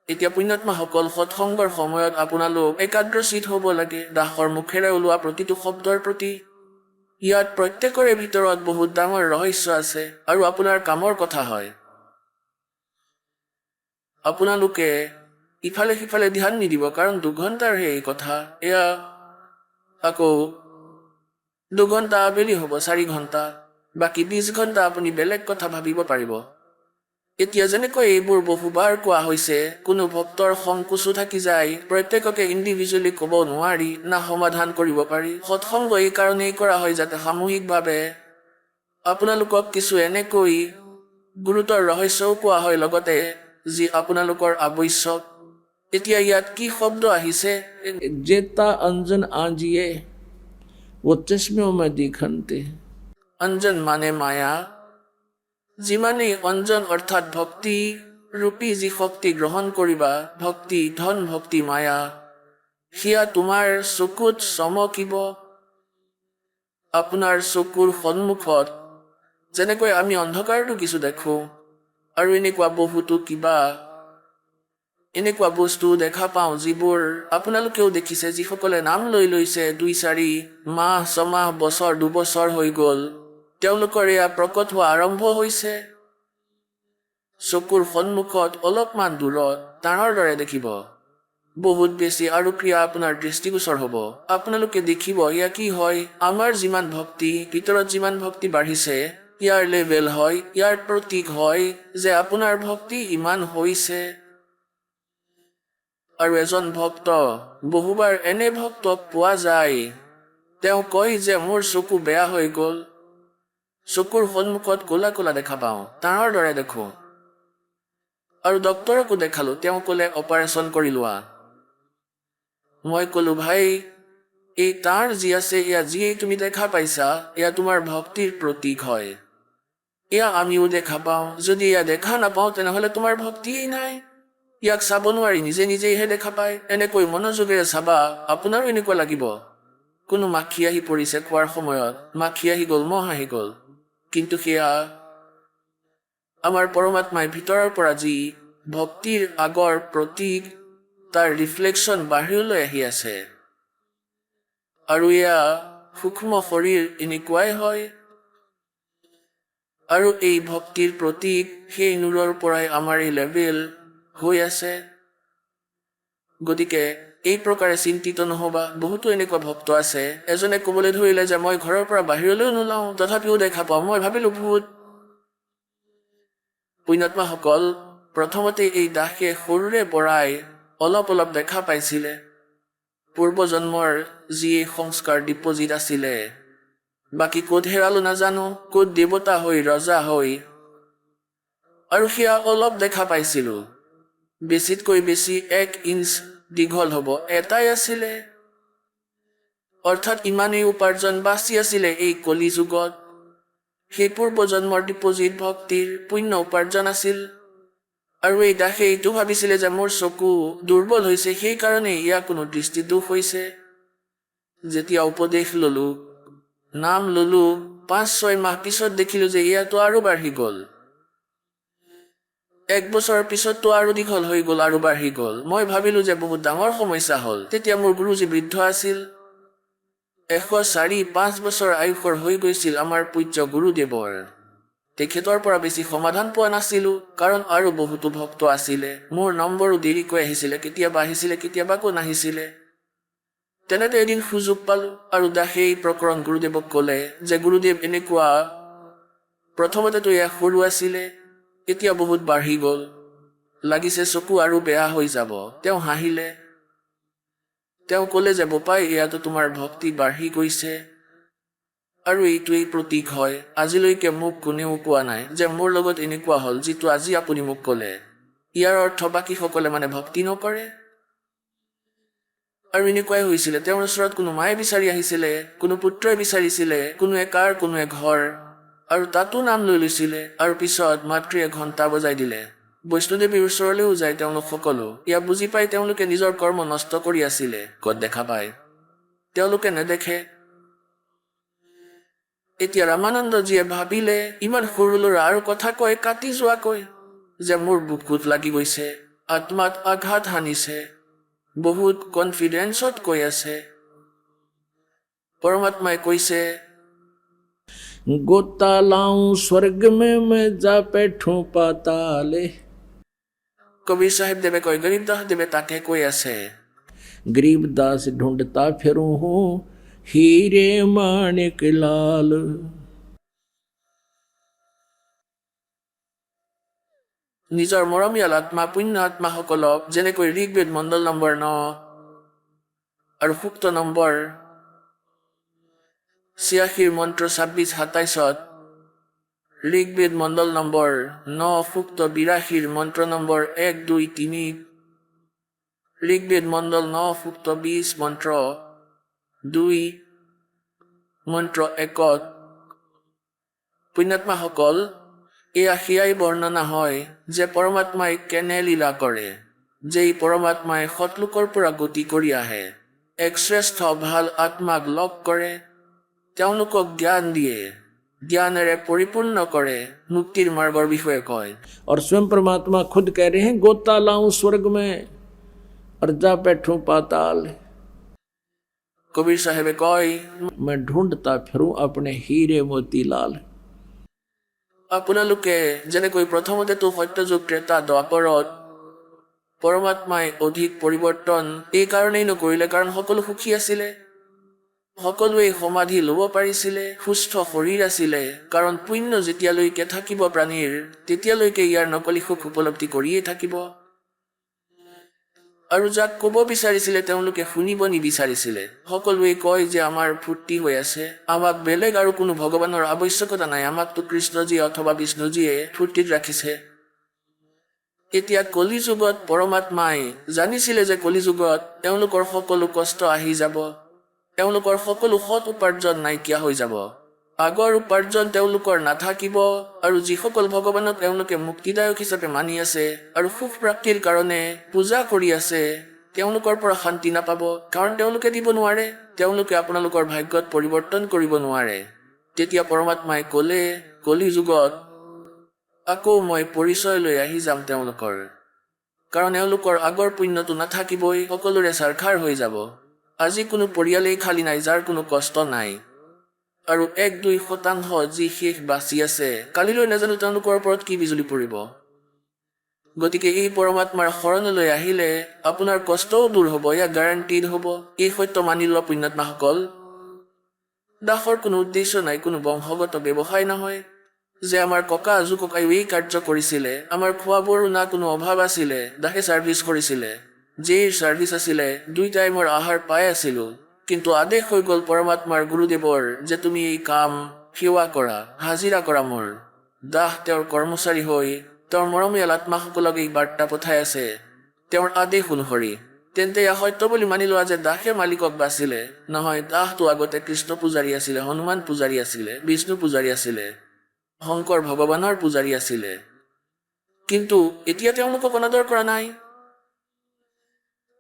এতিয়া পুণ্যাত্মাসকল, সৎসংগৰ সময়ত আপোনালোক একাগ্ৰচিত হ'ব লাগে দাসৰ মুখেৰে ওলোৱা প্ৰতিটো শব্দৰ প্ৰতি। ইয়াত প্ৰত্যেকৰে ভিতৰত বহুত ডাঙৰ ৰহস্য আছে আৰু আপোনাৰ কামৰ কথা হয়। আপোনালোকে ইফালে সিফালে ধ্যান নিদিব, কাৰণ 2 ঘণ্টাৰহে এই কথা। এয়া আকৌ 2 ঘণ্টা আবেলি হ'ব, 4 ঘণ্টা, বাকী 20 ঘণ্টা আপুনি বেলেগ কথা ভাবিব পাৰিব। এতিয়া যেনেকৈ এইবোৰ বহুবাৰ কোৱা হৈছে, কোনো ভক্তৰ সংকোচো থাকি যায়, প্ৰত্যেককে ইণ্ডিভিজুৱেলি ক'ব নোৱাৰি না সমাধান কৰিব পাৰি। সৎসংগ এই কাৰণেই কৰা হয় যাতে সামূহিকভাৱে আপোনালোকক কিছু এনেকৈ গুৰুতৰ ৰহস্যও কোৱা হয় লগতে, যি আপোনালোকৰ আৱশ্যক। এতিয়া ইয়াত কি শব্দ আহিছে? जेता अंजन आंजिए वो चश्मियों में दिखनते। অঞ্জন মানে মায়া। যিমানেই অঞ্জন অৰ্থাৎ ভক্তি ৰূপী যি শক্তি গ্ৰহণ কৰিবা, ভক্তি, ধন ভক্তি, মায়া, সেয়া তোমাৰ চকুত চমকিব। আপোনাৰ চকুৰ সন্মুখত যেনেকৈ আমি অন্ধকাৰটো কিছু দেখোঁ, আৰু এনেকুৱা বস্তু দেখা পাওঁ যিবোৰ আপোনালোকেও দেখিছে, যিসকলে নাম লৈ লৈছে 2-4 মাহ, 6 মাহ, বছৰ, 2 বছৰ হৈ গ'ল, তেওঁলোকৰ এয়া প্ৰকট হোৱা আৰম্ভ হৈছে। চকুৰ সন্মুখত অলপমান দূৰত তাঁৰৰ দৰে দেখিব, বহুত বেছি, আৰু ক্ৰিয়া আপোনাৰ দৃষ্টিগোচৰ হ'ব। আপোনালোকে দেখিব এয়া কি হয়। আমাৰ যিমান ভক্তি, ভিতৰত যিমান ভক্তি বাঢ়িছে, ইয়াৰ লেভেল হয়, ইয়াৰ প্ৰতীক হয় যে আপোনাৰ ভক্তি ইমান হৈছে। আৰু এজন ভক্ত, বহুবাৰ এনে ভক্তক পোৱা যায়, তেওঁ কয় যে মোৰ চকু বেয়া হৈ গ'ল, চকুৰ সন্মুখত ক'লা ক'লা দেখা পাওঁ, তাঁৰৰ দৰে দেখোঁ। আৰু ডক্তৰকো দেখালোঁ, তেওঁ ক'লে অপাৰেশ্যন কৰি লোৱা। মই ক'লোঁ, ভাই, এই তাঁৰ যি আছে, এয়া যিয়েই তুমি দেখা পাইছা, এয়া তোমাৰ ভক্তিৰ প্ৰতীক হয়। এয়া আমিও দেখা পাওঁ। যদি এয়া দেখা নাপাওঁ, তেনেহ'লে তোমাৰ ভক্তিয়েই নাই। ইয়াক চাব নোৱাৰি, নিজে নিজেইহে দেখা পায়। এনেকৈ মনোযোগেৰে চাবা, আপোনাৰো এনেকুৱা লাগিব কোনো মাখি আহি পৰিছে খোৱাৰ সময়ত, মাখি আহি গ'ল, মহ আহি গ'ল, কিন্তু সেয়া আমাৰ পৰমাত্মাই ভিতৰৰ পৰা যি ভক্তিৰ আগৰ প্ৰতীক, তাৰ ৰিফ্লেকশ্যন বাহিৰলৈ আহি আছে। আৰু এয়া সূক্ষ্ম শৰীৰ এনেকুৱাই হয়। আৰু এই ভক্তিৰ প্ৰতীক সেই নূৰৰ পৰাই আমাৰ এই লেভেল হৈ আছে। গতিকে এই প্ৰকাৰে চিন্তিত নহ'বা। বহুতো এনেকুৱা ভক্ত আছে, এজনে ক'বলৈ ধৰিলে যে মই ঘৰৰ পৰা বাহিৰলৈও নোলাওঁ, তথাপিও দেখা পাওঁ। মই ভাবিলোঁ ভূত। পুণ্যাত্মাসকল, প্ৰথমতে এই দাসে সৰুৰে পৰাই অলপ অলপ দেখা পাইছিলে। পূৰ্বজন্মৰ যি সংস্কাৰ ডিপজিট আছিলে, বাকী ক'ত হেৰালো নাজানো, ক'ত দেৱতা হৈ, ৰজা হৈ, আৰু সেয়া অলপ দেখা পাইছিলোঁ। বেছিতকৈ বেছি 1 ইঞ্চ দীঘল হ'ব, এটাই আছিলে। অৰ্থাৎ ইমানেই উপাৰ্জন বাচি আছিলে এই কলি যুগত। সেই পূৰ্বজন্মৰ ডিপজিট ভক্তিৰ পুণ্য উপাৰ্জন আছিল। আৰু এই দাসে এইটো ভাবিছিলে যে মোৰ চকু দুৰ্বল হৈছে, সেইকাৰণে ইয়াৰ কোনো দৃষ্টি দোষ হৈছে। যেতিয়া উপদেশ ল'লোঁ, নাম ল'লোঁ, 5-6 মাহ পিছত দেখিলোঁ যে ইয়াতো আৰু বাঢ়ি গ'ল। 1 বছৰৰ পিছততো আৰু দীঘল হৈ গ'ল, আৰু বাঢ়ি গ'ল। মই ভাবিলোঁ যে বহুত ডাঙৰ সমস্যা হ'ল। তেতিয়া মোৰ গুৰুজী বৃদ্ধ আছিল, 104-5 বছৰ আয়ুসৰ হৈ গৈছিল আমাৰ পূজ্য গুৰুদেৱৰ। তেখেতৰ পৰা বেছি সমাধান পোৱা নাছিলোঁ, কাৰণ আৰু বহুতো ভক্ত আছিলে। মোৰ নম্বৰো দেৰিকৈ আহিছিলে, কেতিয়াবা আহিছিলে, কেতিয়াবা আকৌ নাহিছিলে। তেনেতে এদিন সুযোগ পালোঁ, আৰু দাসে এই প্ৰকৰণ গুৰুদেৱক ক'লে যে গুৰুদেৱ এনেকুৱা, প্ৰথমতেতো এয়া সৰু আছিলে, এতিয়া বহুত বাঢ়ি গ'ল, লাগিছে চকু আৰু বেয়া হৈ যাব। তেওঁ হাঁহিলে। তেওঁ ক'লে যে বোপাই, এয়াতো তোমাৰ ভক্তি বাঢ়ি গৈছে। আৰু এইটোৱেই প্ৰতীক হয়। আজিলৈকে মোক কোনেও কোৱা নাই যে মোৰ লগত এনেকুৱা হ'ল যিটো আজি আপুনি মোক ক'লে। ইয়াৰ অৰ্থ বাকীসকলে মানে ভক্তি নকৰে। আৰু এনেকুৱাই হৈছিলে, তেওঁৰ ওচৰত কোনো মায়ে বিচাৰি আহিছিলে, কোনো পুত্ৰই বিচাৰিছিলে, কোনোৱে কাৰ কোনোৱে ঘৰ, আৰু তাতো নাম লৈ লৈছিলে। আৰু পিছত মাতৃয়ে ঘণ্টা বজাই দিলে। বৈষ্ণুদেৱীৰ ওচৰলৈও যায় তেওঁলোক সকলো। ইয়াক বুজি পাই তেওঁলোকে নিজৰ কৰ্ম নষ্ট কৰি আছিলে। ক'ত দেখা পায়? তেওঁলোকে নেদেখে। এতিয়া ৰামানন্দজীয়ে ভাবিলে, ইমান সৰু ল'ৰা আৰু কথা কয় কাটি যোৱাকৈ, যে মোৰ বুকুত লাগি গৈছে, আত্মাত আঘাত হানিছে, বহুত কনফিডেন্সত কৈ আছে। পৰমাত্মাই কৈছে, गोता लाऊं स्वर्ग में मैं जा बैठूं पाताले। কবিৰ চাহেবদেৱে কয়, গৰীবদাসদেৱে তাকে কৈ আছে। गरीबदास ढूंढता फिरूं हूँ हीरे माणिक लाल। নিজৰ মৰমীয়াল আত্মা পুণ্য আত্মাসকলক, যেনেকৈ ঋগ্বেদ মণ্ডল নম্বৰ 9 আৰু সূক্ত নম্বৰ 86 মন্ত্ৰ 26-27, ঋগ্বেদ মণ্ডল নম্বৰ 9 সূক্ত 82 মন্ত্ৰ নম্বৰ 1, 2, 3, ঋগ্বেদ মণ্ডল 9 সূক্ত 20 মন্ত্ৰ 2 মন্ত্ৰ 1, পুণ্যাত্মাসকল, এয়া সেয়াই বৰ্ণনা হয় যে পৰমাত্মাই কেনে লীলা কৰে, যে এই পৰমাত্মাই সৎলোকৰ পৰা গতি কৰি আহে, এক শ্ৰেষ্ঠ ভাল আত্মাক লগ কৰে, তেওঁলোকক জ্ঞান দিয়ে, জ্ঞানেৰে পৰিপূৰ্ণ কৰে, মুক্তিৰ মাৰ্গৰ বিষয়ে কয়। और स्वयं परमात्मा खुद कह रहे हैं, गोता लाऊं स्वर्ग में और जा बैठूं पाताल। কবিৰ চাহেবে কয়, मैं ढूंढता फिरूं अपने हीरे मोती लाल। আপোনালোকে যেনেকৈ প্ৰথমতেতো সত্যযুগ ত্ৰেতা দ্বাপৰত পৰমাত্মাই অধিক পৰিৱৰ্তন এই কাৰণেই নকৰিলে, কাৰণ সকলো সুখী আছিলে, সকলোৱে সমাধি ল'ব পাৰিছিলে, সুস্থ শৰীৰ আছিলে, কাৰণ পুণ্য যেতিয়ালৈকে থাকিব প্ৰাণীৰ, তেতিয়ালৈকে ইয়াৰ নকলি সুখ উপলব্ধি কৰিয়েই থাকিব। আৰু যাক ক'ব বিচাৰিছিলে তেওঁলোকে শুনিব নিবিচাৰিছিলে। সকলোৱে কয় যে আমাৰ ফূৰ্তি হৈ আছে, আমাক বেলেগ আৰু কোনো ভগৱানৰ আৱশ্যকতা নাই, আমাকতো কৃষ্ণজীয়ে অথবা বিষ্ণুজীয়ে ফূৰ্তিত ৰাখিছে। এতিয়া কলিযুগত পৰমাত্মাই জানিছিলে যে কলিযুগত তেওঁলোকৰ সকলো কষ্ট আহি যাব, তেওঁলোকৰ সকলো সৎ উপাৰ্জন নাইকিয়া হৈ যাব, আগৰ উপাৰ্জন তেওঁলোকৰ নাথাকিব, আৰু যিসকল ভগৱানক তেওঁলোকে মুক্তিদায়ক হিচাপে মানি আছে আৰু সুখ প্ৰাপ্তিৰ কাৰণে পূজা কৰি আছে, তেওঁলোকৰ পৰা শান্তি নাপাব, কাৰণ তেওঁলোকে দিব নোৱাৰে, তেওঁলোকে আপোনালোকৰ ভাগ্যত পৰিৱৰ্তন কৰিব নোৱাৰে। তেতিয়া পৰমাত্মাই ক'লে, কলিযুগত আকৌ মই পৰিচয় লৈ আহি যাম তেওঁলোকৰ, কাৰণ এওঁলোকৰ আগৰ পুণ্যটো নাথাকিবই, সকলোৰে চাৰখাৰ হৈ যাব। আজি কোনো পৰিয়ালেই খালী নাই যাৰ কোনো কষ্ট নাই, আৰু 1-2% যি শেষ বাচি আছে, কালিলৈ নাজানো তেওঁলোকৰ ওপৰত কি বিজুলী পৰিব। গতিকে এই পৰমাত্মাৰ শৰণলৈ আহিলে আপোনাৰ কষ্টও দূৰ হ'ব, ইয়াক গ্যাৰাণ্টিড হ'ব। এই সত্য মানি লোৱা পুণ্যাত্মাসকল। দাসৰ কোনো উদ্দেশ্য নাই, কোনো বংশগত ব্যৱসায় নহয়, যে আমাৰ ককা আজু ককাইও এই কাৰ্য কৰিছিলে, আমাৰ খোৱা বোৱাৰো না কোনো অভাৱ আছিলে, দাসে ছাৰ্ভিচ কৰিছিলে, যেই ছাৰ্ভিচ আছিলে 2 টাইমৰ আহাৰ পাই আছিলো, কিন্তু আদেশ হৈ গ'ল পৰমাত্মাৰ গুৰুদেৱৰ যে তুমি এই কাম সেৱা কৰা, হাজিৰা কৰা। মোৰ দাস তেওঁৰ কৰ্মচাৰী হৈ তেওঁৰ মৰমীয়াল আত্মাসকলক এই বাৰ্তা পঠাই আছে তেওঁৰ আদেশ অনুসৰি। তেন্তে এয়া সত্য বুলি মানি লোৱা যে দাসে মালিকক বাচিলে নহয়। দাসটো আগতে কৃষ্ণ পূজাৰী আছিলে, হনুমান পূজাৰী আছিলে, বিষ্ণু পূজাৰী আছিলে, শংকৰ ভগৱানৰ পূজাৰী আছিলে, কিন্তু এতিয়া তেওঁলোকক অনাদৰ কৰা নাই।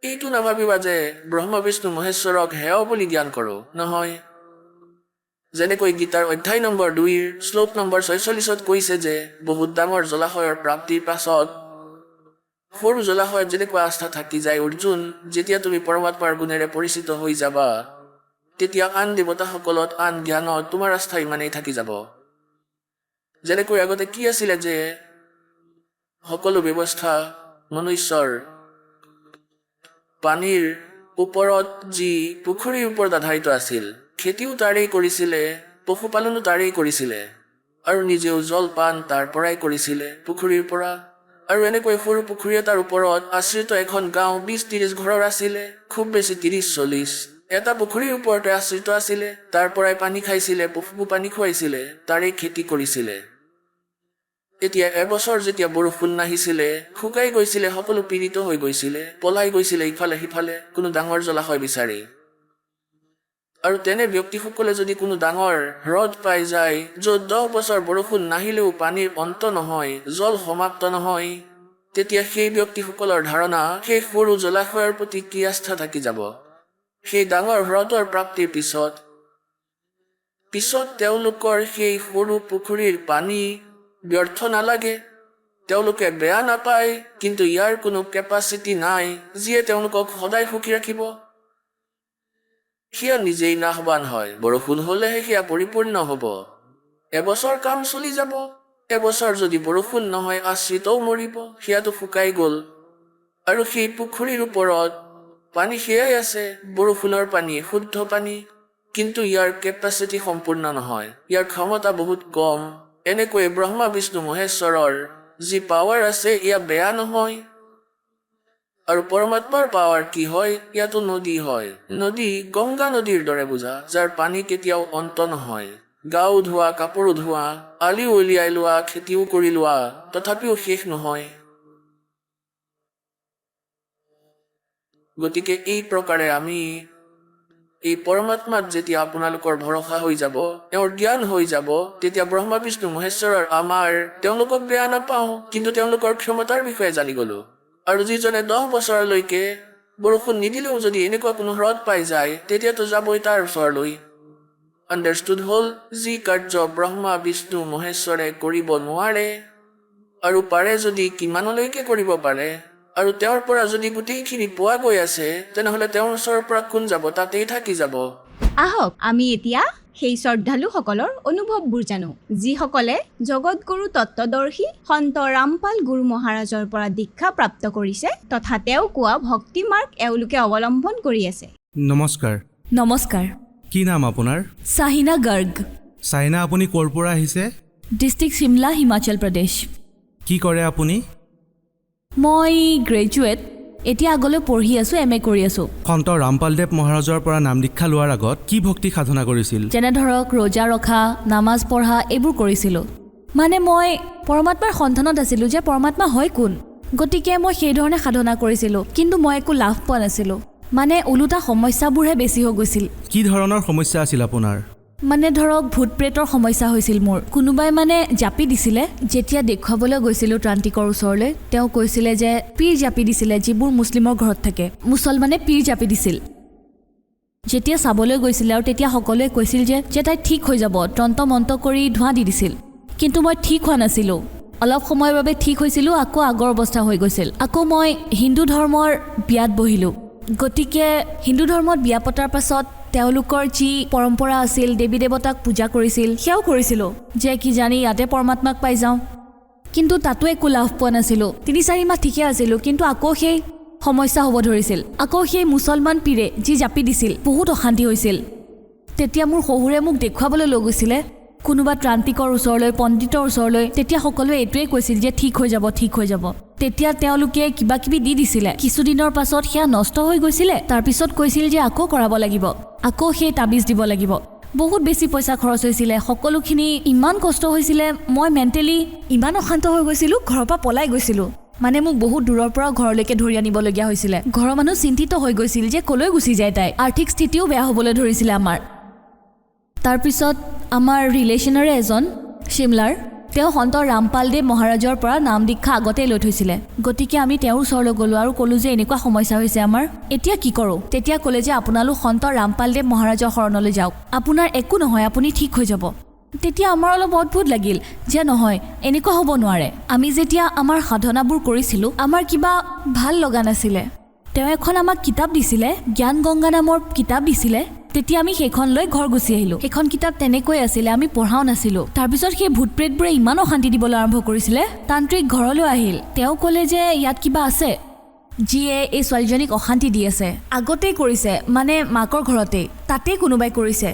এইটো নাভাবিবা যে ব্ৰহ্মা বিষ্ণু মহেশ্বৰক হেয় বুলি জ্ঞান কৰোঁ, নহয়। যেনেকৈ গীতাৰ অধ্যায় নম্বৰ 2 শ্লোক নম্বৰ 46 কৈছে যে বহুত ডাঙৰ জলাশয়ৰ প্ৰাপ্তিৰ পাছত সৰু জলাশয়ত যেনেকুৱা আস্থা থাকি যায় অৰ্জুন, যেতিয়া তুমি পৰমাত্মাৰ গুণেৰে পৰিচিত হৈ যাবা, তেতিয়া আন দেৱতাসকলত আন জ্ঞানত তোমাৰ আস্থা ইমানেই থাকি যাব। যেনেকৈ আগতে কি আছিলে যে সকলো ব্যৱস্থা মনুষ্যৰ পানীৰ ওপৰত, যি পুখুৰীৰ ওপৰত আধাৰিত আছিল, খেতিও তাৰেই কৰিছিলে, পশুপালনো তাৰেই কৰিছিলে, আৰু নিজেও জলপান তাৰ পৰাই কৰিছিলে, পুখুৰীৰ পৰা। আৰু এনেকৈ সৰু পুখুৰী এটাৰ ওপৰত আশ্ৰিত এখন গাঁও 20-30 ঘৰৰ আছিলে, খুব বেছি 30-40, এটা পুখুৰীৰ ওপৰতে আশ্ৰিত আছিলে, তাৰ পৰাই পানী খাইছিলে, পশু পানী খুৱাইছিলে, তাৰেই খেতি কৰিছিলে। এতিয়া এবছৰ যেতিয়া বৰষুণ নাহিছিলে, শুকাই গৈছিলে, সকলো পীড়িত হৈ গৈছিলে, পলাই গৈছিলে ইফালে সিফালে কোনো ডাঙৰ জলাশয় বিচাৰি। আৰু তেনে ব্যক্তিসকলে যদি কোনো ডাঙৰ হ্ৰদ পাই যায়, য'ত 10 বছৰ বৰষুণ নাহিলেও পানীৰ অন্ত নহয়, জল সমাপ্ত নহয়, তেতিয়া সেই ব্যক্তিসকলৰ ধাৰণা সেই সৰু জলাশয়ৰ প্ৰতি কি আস্থা থাকি যাব। সেই ডাঙৰ হ্ৰদৰ প্ৰাপ্তিৰ পিছত তেওঁলোকৰ সেই সৰু পুখুৰীৰ পানী ব্যৰ্থ নালাগে, তেওঁলোকে বেয়া নাপায়, কিন্তু ইয়াৰ কোনো কেপাচিটি নাই যিয়ে তেওঁলোকক সদায় সুখী ৰাখিব। সেয়া নিজেই নাশবান হয়, বৰষুণ হ'লেহে সেয়া পৰিপূৰ্ণ হ'ব। এবছৰ কাম চলি যাব, এবছৰ যদি বৰষুণ নহয় আশ্ৰিতও মৰিব, সেয়াটো শুকাই গ'ল। আৰু সেই পুখুৰীৰ ওপৰত পানী সেয়াই আছে, বৰষুণৰ পানী, শুদ্ধ পানী, কিন্তু ইয়াৰ কেপাচিটি সম্পূৰ্ণ নহয়, ইয়াৰ ক্ষমতা বহুত কম। এনেকৈ ব্ৰহ্মা বিষ্ণু মহেশ্বৰৰ যি পাৱাৰ আছে এয়া বেয়া নহয়। আৰু পৰমাত্মাৰ পাৱাৰ কি হয়? ইয়াতো নদী হয়, নদী গংগা নদীৰ দৰে বুজা, যাৰ পানী কেতিয়াও অন্ত নহয়। গাও ধোৱা, কাপোৰো ধোৱা, আলিও উলিয়াই লোৱা, খেতিও কৰি লোৱা, তথাপিও শেষ নহয়। গতিকে এই প্ৰকাৰে আমি এই পৰমাত্মাত যেতিয়া আপোনালোকৰ ভৰসা হৈ যাব, তেওঁৰ জ্ঞান হৈ যাব, তেতিয়া ব্ৰহ্মা বিষ্ণু মহেশ্বৰৰ তেওঁলোকক বেয়া নাপাওঁ, কিন্তু তেওঁলোকৰ ক্ষমতাৰ বিষয়ে জানি গলো। আৰু যিজনে 10 বছৰলৈকে বৰষুণ নিদিলেও যদি এনেকুৱা কোনো হ্ৰদ পাই যায়, তেতিয়াতো যাবই তাৰ ওচৰলৈ। আণ্ডাৰষ্টুড হ'ল, যি কাৰ্য ব্ৰহ্মা বিষ্ণু মহেশ্বৰে কৰিব নোৱাৰে, আৰু পাৰে যদি কিমানলৈকে কৰিব পাৰে, আৰু তেওঁৰ পৰা যদি গোটেইখিনি পোৱা গৈ আছে, তেনেহ'লে তেওঁৰ ওচৰৰ পৰা কোন যাব? তাতেই থাকি যাব। আহক আমি এতিয়া সেই শ্ৰদ্ধালুসকলৰ অনুভৱবোৰ জানো, যিসকলে জগতগুৰু তত্ত্বদৰ্শী সন্ত ৰামপাল গুৰু মহাৰাজৰ পৰা দীক্ষা প্ৰাপ্ত কৰিছে তথা তেওঁ কোৱা ভক্তি মাৰ্গ এওঁলোকে অৱলম্বন কৰি আছে। নমস্কাৰ। নমস্কাৰ। কি নাম আপোনাৰ? চাহিনা গৰ্গ। চাইনা, আপুনি ক'ৰ পৰা আহিছে? ডিষ্ট্ৰিক্ট শিমলা, হিমাচল প্ৰদেশ। কি কৰে আপুনি? মই গ্ৰেজুৱেট, এতিয়া আগলৈ পঢ়ি আছোঁ, MA কৰি আছোঁ। সন্ত ৰামপালদেৱ মহাৰাজৰ পৰা নাম দীক্ষা লোৱাৰ আগত কি ভক্তি সাধনা কৰিছিল? যেনে ধৰক ৰোজা ৰখা, নামাজ পঢ়া, এইবোৰ কৰিছিলোঁ। মানে মই পৰমাত্মাৰ সন্ধানত আছিলোঁ যে পৰমাত্মা হয় কোন, গতিকে মই সেইধৰণে সাধনা কৰিছিলোঁ, কিন্তু মই একো লাভ পোৱা নাছিলোঁ। মানে ওলোটা সমস্যাবোৰহে বেছি হৈ গৈছিল। কি ধৰণৰ সমস্যা আছিল আপোনাৰ? মানে ধৰক ভূত প্ৰেতৰ সমস্যা হৈছিল মোৰ। কোনোবাই মানে জাপি দিছিলে, যেতিয়া দেখুৱাবলৈ গৈছিলোঁ ত্ৰান্তিকৰ ওচৰলৈ, তেওঁ কৈছিলে যে পীৰ জাপি দিছিলে, যিবোৰ মুছলিমৰ ঘৰত থাকে, মুছলমানে পীৰ জাপি দিছিল। যেতিয়া চাবলৈ গৈছিলে আৰু তেতিয়া সকলোৱে কৈছিল যে তাই ঠিক হৈ যাব, তন্ত্ৰ মন্ত্ৰ কৰি ধোঁৱা দি দিছিল, কিন্তু মই ঠিক হোৱা নাছিলোঁ। অলপ সময়ৰ বাবে ঠিক হৈছিলোঁ, আকৌ আগৰ অৱস্থা হৈ গৈছিল। আকৌ মই হিন্দু ধৰ্মৰ বিয়াত বহিলোঁ। গতিকে হিন্দু ধৰ্মত বিয়া পতাৰ পাছত তেওঁলোকৰ যি পৰম্পৰা আছিল, দেৱী দেৱতাক পূজা কৰিছিল, সেয়াও কৰিছিলোঁ যে কি জানি ইয়াতে পৰমাত্মাক পাই যাওঁ, কিন্তু তাতো একো লাভ পোৱা নাছিলোঁ। 3-4 মাহ ঠিকে আছিলোঁ, কিন্তু আকৌ সেই সমস্যা হ'ব ধৰিছিল। আকৌ সেই মুছলমান পীৰে যি জাপি দিছিল, বহুত অশান্তি হৈছিল। তেতিয়া মোৰ শহুৰে মোক দেখুৱাবলৈ লৈ গৈছিলে কোনোবা ত্ৰান্তিকৰ ওচৰলৈ, পণ্ডিতৰ ওচৰলৈ। তেতিয়া সকলোৱে এইটোৱে কৈছিল যে ঠিক হৈ যাব, ঠিক হৈ যাব। তেতিয়া তেওঁলোকে কিবা কিবি দি দিছিলে, কিছুদিনৰ পাছত সেয়া নষ্ট হৈ গৈছিলে। তাৰপিছত কৈছিল যে আকৌ কৰাব লাগিব, আকৌ সেই তাবিজ দিব লাগিব। বহুত বেছি পইচা খৰচ হৈছিলে, সকলোখিনি ইমান কষ্ট হৈছিলে। মই মেণ্টেলি ইমান অশান্ত হৈ গৈছিলোঁ, ঘৰৰ পৰা পলাই গৈছিলোঁ। মানে মোক বহুত দূৰৰ পৰা ঘৰলৈকে ধৰি আনিবলগীয়া হৈছিলে। ঘৰৰ মানুহ চিন্তিত হৈ গৈছিল যে কলৈ গুচি যায় তাই। আৰ্থিক স্থিতিও বেয়া হ'বলৈ ধৰিছিলে আমাৰ। তাৰপিছত আমাৰ ৰিলেশ্যনৰে এজন শিমলাৰ, তেওঁ সন্ত ৰামপালদেৱ মহাৰাজৰ পৰা নাম দীক্ষা আগতেই লৈ থৈছিলে। গতিকে আমি তেওঁৰ ওচৰলৈ গ'লোঁ আৰু ক'লোঁ যে এনেকুৱা সমস্যা হৈছে আমাৰ, এতিয়া কি কৰোঁ? তেতিয়া ক'লে যে আপোনালোক সন্ত ৰামপালদেৱ মহাৰাজৰ শৰণলৈ যাওক, আপোনাৰ একো নহয়, আপুনি ঠিক হৈ যাব। তেতিয়া আমাৰ অলপ অদ্ভুত লাগিল যে নহয়, এনেকুৱা হ'ব নোৱাৰে। আমি যেতিয়া আমাৰ সাধনাবোৰ কৰিছিলোঁ, আমাৰ কিবা ভাল লগা নাছিলে। তেওঁ এখন আমাক কিতাপ দিছিলে, জ্ঞান গংগা নামৰ কিতাপ দিছিলে। তেতিয়া আমি সেইখন লৈ ঘৰ গুচি আহিলোঁ। সেইখন কিতাপ তেনেকৈ আছিলে, আমি পঢ়াও নাছিলোঁ। তাৰপিছত সেই ভূত প্ৰেতবোৰে ইমান অশান্তি দিবলৈ আৰম্ভ কৰিছিলে। তান্ত্ৰিক ঘৰলৈ আহিল, তেওঁ ক'লে যে ইয়াত কিবা আছে যিয়ে এই ছোৱালীজনীক অশান্তি দি আছে। আগতেই কৰিছে, মানে মাকৰ ঘৰতেই, তাতেই কোনোবাই কৰিছে।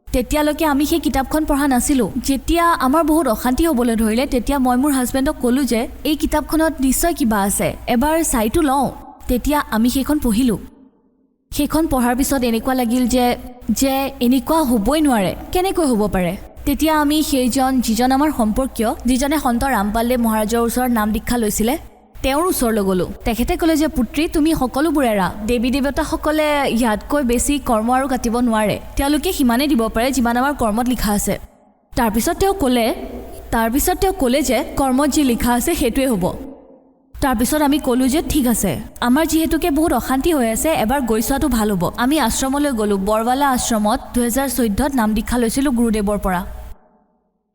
তেতিয়ালৈকে আমি সেই কিতাপখন পঢ়া নাছিলোঁ। যেতিয়া আমাৰ বহুত অশান্তি হ'বলৈ ধৰিলে, তেতিয়া মই মোৰ হাজবেণ্ডক ক'লোঁ যে এই কিতাপখনত নিশ্চয় কিবা আছে, এবাৰ চাইটো লওঁ। তেতিয়া আমি সেইখন পঢ়িলোঁ। সেইখন পঢ়াৰ পিছত এনেকুৱা লাগিল যে এনেকুৱা হ'বই নোৱাৰে, কেনেকৈ হ'ব পাৰে। তেতিয়া আমি যিজন আমাৰ সম্পৰ্কীয়, যিজনে সন্ত ৰামপালদেৱ মহাৰাজৰ ওচৰত নাম দীক্ষা লৈছিলে, তেওঁৰ ওচৰলৈ গ'লোঁ। তেখেতে ক'লে যে পুত্ৰী, তুমি সকলোবোৰ এৰা। দেৱী দেৱতাসকলে ইয়াতকৈ বেছি কৰ্ম আৰু কাটিব নোৱাৰে, তেওঁলোকে সিমানেই দিব পাৰে যিমান আমাৰ কৰ্মত লিখা আছে। তাৰপিছত তেওঁ ক'লে যে কৰ্মত যি লিখা আছে সেইটোৱে হ'ব। তাৰপিছত আমি ক'লোঁ যে ঠিক আছে, আমাৰ যিহেতুকে বহুত অশান্তি হৈ আছে, এবাৰ গৈ চোৱাটো ভাল হ'ব। আমি আশ্ৰমলৈ গ'লোঁ। বৰৱালা আশ্ৰমত 2014 নাম দীক্ষা লৈছিলোঁ গুৰুদেৱৰ পৰা।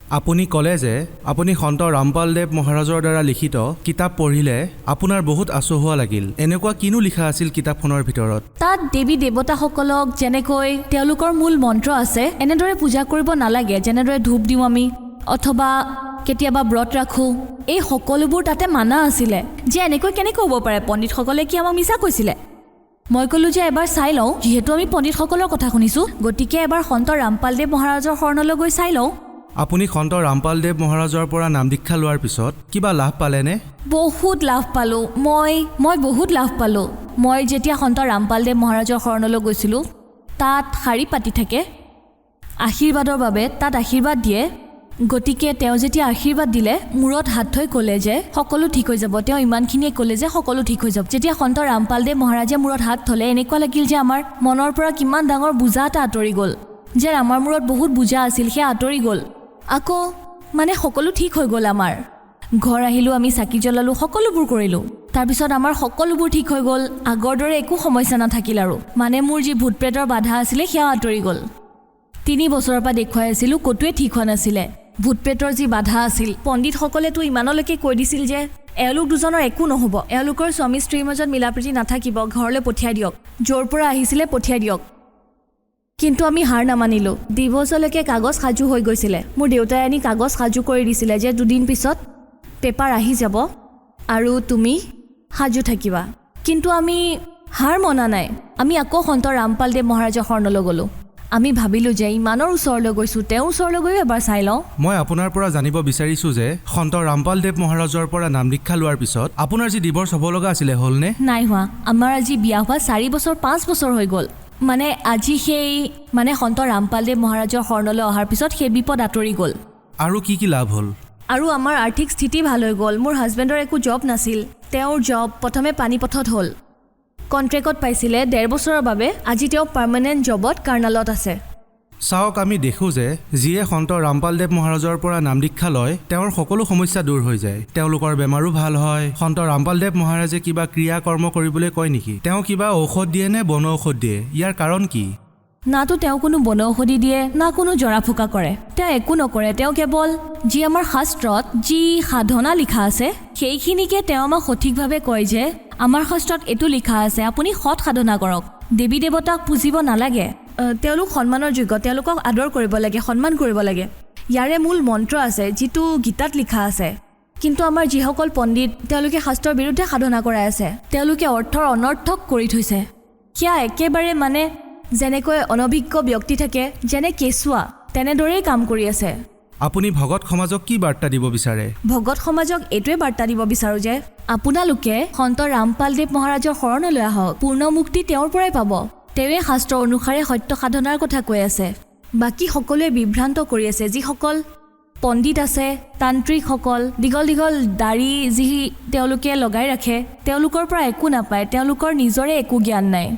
আপুনি ক'লে যে আপুনি সন্ত ৰামপালদেৱ মহাৰাজৰ দ্বাৰা লিখিত কিতাপ পঢ়িলে আপোনাৰ বহুত আচহুৱা লাগিল। এনেকুৱা কিনো লিখা আছিল কিতাপখনৰ ভিতৰত? তাত দেৱী দেৱতাসকলক যেনেকৈ তেওঁলোকৰ মূল মন্ত্ৰ আছে, এনেদৰে পূজা কৰিব নালাগে, যেনেদৰে ধূপ দিওঁ আমি অথবা কেতিয়াবা ব্ৰত ৰাখোঁ, এই সকলোবোৰ তাতে মানা আছিলে। যে এনেকৈ কেনেকৈ হ'ব পাৰে? পণ্ডিতসকলে কি আমাক মিছা কৈছিলে? মই ক'লোঁ যে এবাৰ চাই লওঁ, যিহেতু আমি পণ্ডিতসকলৰ কথা শুনিছোঁ, গতিকে এবাৰ সন্ত ৰামপালদেৱ মহাৰাজৰ শৰণলৈ গৈ চাই লওঁ। আপুনি সন্ত ৰামপালদেৱ মহাৰাজৰ পৰা নাম দীক্ষা লোৱাৰ পিছত কিবা লাভ পালেনে? বহুত লাভ পালোঁ। মই বহুত লাভ পালোঁ। মই যেতিয়া সন্ত ৰামপালদেৱ মহাৰাজৰ শৰণলৈ গৈছিলোঁ, তাত শাৰী পাতি থাকে আশীৰ্বাদৰ বাবে, তাত আশীৰ্বাদ দিয়ে। গতিকে তেওঁ যেতিয়া আশীৰ্বাদ দিলে, মূৰত হাত থৈ ক'লে যে সকলো ঠিক হৈ যাব। তেওঁ ইমানখিনিয়ে ক'লে যে সকলো ঠিক হৈ যাব। যেতিয়া সন্ত ৰামপালদেৱ মহাৰাজে মূৰত হাত থ'লে, এনেকুৱা লাগিল যে আমাৰ মনৰ পৰা কিমান ডাঙৰ বোজা এটা আঁতৰি গ'ল, যে আমাৰ মূৰত বহুত বোজা আছিল, সেয়া আঁতৰি গ'ল। আকৌ সকলো ঠিক হৈ গ'ল। আমাৰ ঘৰ আহিলোঁ, আমি চাকি জ্বলালোঁ, সকলোবোৰ কৰিলোঁ। তাৰপিছত আমাৰ সকলোবোৰ ঠিক হৈ গ'ল। আগৰ দৰে একো সমস্যা নাথাকিল আৰু। মোৰ যি ভূত প্ৰেতৰ বাধা আছিলে, সেয়া আঁতৰি গ'ল। 3 বছৰৰ পৰা দেখুৱাই আছিলোঁ, ক'তোৱে ঠিক হোৱা নাছিলে। ভূত প্ৰেতৰ যি বাধা আছিল, পণ্ডিতসকলেতো ইমানলৈকে কৈ দিছিল যে এওঁলোক দুজনৰ একো নহ'ব, এওঁলোকৰ স্বামী স্ত্ৰীৰ মাজত মিলাপ্ৰীতি নাথাকিব, ঘৰলৈ পঠিয়াই দিয়ক, য'ৰ পৰা আহিছিলে পঠিয়াই দিয়ক। কিন্তু আমি হাৰ নামানিলোঁ। ডিভ'ৰ্চলৈকে কাগজ সাজু হৈ গৈছিলে। মোৰ দেউতাই আনি কাগজ সাজু কৰি দিছিলে যে 2 দিন পিছত পেপাৰ আহি যাব আৰু তুমি সাজু থাকিবা। কিন্তু আমি হাৰ মনা নাই। আমি আকৌ সন্ত ৰামপালদেৱ মহাৰাজৰ শৰণলৈ গ'লোঁ। আমি ভাবিলোঁ যে ইমানৰ ওচৰলৈ গৈছোঁ, তেওঁৰ ওচৰলৈ গৈও এবাৰ চাই লওঁ। মই আপোনাৰ পৰা জানিব বিচাৰিছোঁ যে সন্ত ৰামপালদেৱ মহাৰাজৰ পৰা নাম দীক্ষা লোৱাৰ পিছত আপোনাৰ যি ডিভ'ৰ্চ হ'ব লগা আছিলে, হ'লনে? নাই হোৱা। আমাৰ আজি বিয়া হোৱা 4 বছৰ 5 বছৰ হৈ গ'ল। আজি সন্ত ৰামপালদেৱ মহাৰাজৰ শৰণলৈ অহাৰ পিছত সেই বিপদ আঁতৰি গ'ল। আৰু কি লাভ হ'ল? আৰু আমাৰ আৰ্থিক স্থিতি ভাল হৈ গ'ল। মোৰ হাজবেণ্ডৰ একো জব নাছিল। তেওঁৰ জব প্ৰথমে পানীপথত হ'ল, কণ্ট্ৰেক্টত পাইছিলে 1.5 বছৰৰ বাবে। আজি তেওঁ পাৰ্মানেণ্ট জবত কাৰ্ণালত আছে। চাওক, আমি দেখোঁ যে যিয়ে সন্ত ৰামপালদেৱ মহাৰাজৰ পৰা নাম দীক্ষা লয়, তেওঁৰ সকলো সমস্যা দূৰ হৈ যায়। তেওঁলোকৰ বেমাৰো ভাল হয়। সন্ত ৰামপালদেৱ মহাৰাজে কিবা ক্ৰিয়া কৰ্ম কৰিবলৈ কয় নেকি? তেওঁ কিবা ঔষধ দিয়ে নে বন ঔষধ দিয়ে? ইয়াৰ কাৰণ কি? নাতো তেওঁ কোনো বন ঔষধি দিয়ে, না কোনো জৰা ফুকা কৰে। তেওঁ একো নকৰে। তেওঁ কেৱল যি আমাৰ শাস্ত্ৰত যি সাধনা লিখা আছে, সেইখিনিকে তেওঁ আমাক সঠিকভাৱে কয় যে আমাৰ শাস্ত্ৰত এইটো লিখা আছে, আপুনি সৎ সাধনা কৰক, দেৱী দেৱতাক পুজিব নালাগে, তেওঁলোক সন্মানৰ যোগ্য, তেওঁলোকক আদৰ কৰিব লাগে, সন্মান কৰিব লাগে। ইয়াৰে মূল মন্ত্ৰ আছে, যিটো গীতাত লিখা আছে। কিন্তু আমাৰ যিসকল পণ্ডিত, তেওঁলোকে শাস্ত্ৰৰ বিৰুদ্ধে সাধনা কৰাই আছে। তেওঁলোকে অৰ্থৰ অনৰ্থক কৰি থৈছে। সেয়া একেবাৰে যেনেকৈ অনভিজ্ঞ ব্যক্তি থাকে, যেনে কেঁচুৱা, তেনেদৰেই কাম কৰি আছে। আপুনি ভগত সমাজক কি বাৰ্তা দিব বিচাৰে? ভগত সমাজক এইটোৱে বাৰ্তা দিব বিচাৰোঁ যে আপোনালোকে সন্ত ৰামপালদেৱ মহাৰাজৰ শৰণলৈ আহক। পূৰ্ণ মুক্তি তেওঁৰ পৰাই পাব। তেওঁৱে শাস্ত্ৰ অনুসাৰে সত্য সাধনাৰ কথা কৈ আছে। বাকী সকলোৱে বিভ্ৰান্ত কৰি আছে। যিসকল পণ্ডিত আছে, তান্ত্ৰিকসকল, দীঘল দীঘল দাড়ি যি তেওঁলোকে লগাই ৰাখে, তেওঁলোকৰ পৰা একো নাপায়। তেওঁলোকৰ নিজৰে একো জ্ঞান নাই।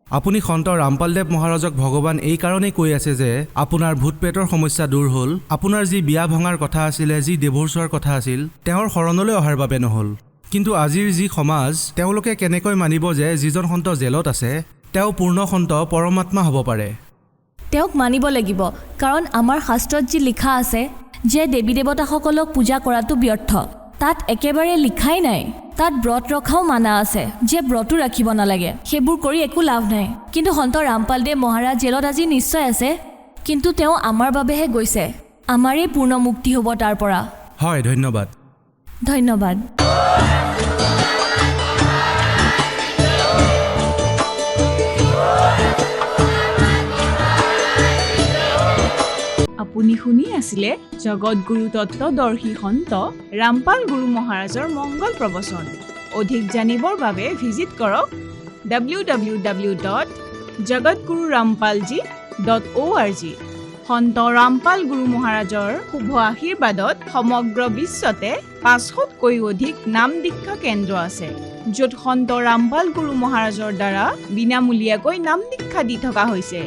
আপুনি সন্ত ৰামপালদেৱ মহাৰাজক ভগৱান এই কাৰণেই কৈ আছে যে আপোনাৰ ভূত প্ৰেতৰ সমস্যা দূৰ হ'ল। আপোনাৰ যি বিয়া ভঙাৰ কথা আছিলে, যি ডিভ'ৰ্চৰ কথা আছিল, তেওঁৰ শৰণলৈ অহাৰ বাবে নহ'ল। কিন্তু আজিৰ যি সমাজ, তেওঁলোকে কেনেকৈ মানিব যে যিজন সন্ত জেলত আছে, তেওঁ পূৰ্ণ সন্ত পৰমাত্মা হ'ব পাৰে? তেওঁক মানিব লাগিব, কাৰণ আমাৰ শাস্ত্ৰত যি লিখা আছে যে দেৱী দেৱতাসকলক পূজা কৰাটো ব্যৰ্থ, তাত একেবাৰে লিখাই নাই। তাত ব্ৰত ৰখাও মানা আছে যে ব্ৰতো ৰাখিব নালাগে। সেইবোৰ কৰি একো লাভ নাই। কিন্তু সন্ত ৰামপালদেৱ মহাৰাজ জেলত আজি নিশ্চয় আছে, কিন্তু তেওঁ আমাৰ বাবেহে গৈছে। আমাৰেই পূৰ্ণ মুক্তি হ'ব তাৰ পৰা। হয়, ধন্যবাদ। ধন্যবাদ। আপুনি শুনি আছিলে জগতগুৰু তত্ত্বদৰ্শী সন্ত ৰামপাল গুৰু মহাৰাজৰ মংগল প্ৰবচন। অধিক জানিবৰ বাবে ভিজিট কৰক www.jagatgururampalji.org। সন্ত ৰামপাল গুৰু মহাৰাজৰ শুভ আশীৰ্বাদত সমগ্ৰ বিশ্বতে 500তকৈ অধিক নাম দীক্ষা কেন্দ্ৰ আছে, য'ত সন্ত ৰামপাল গুৰু মহাৰাজৰ দ্বাৰা বিনামূলীয়াকৈ নাম দীক্ষা দি থকা হৈছে।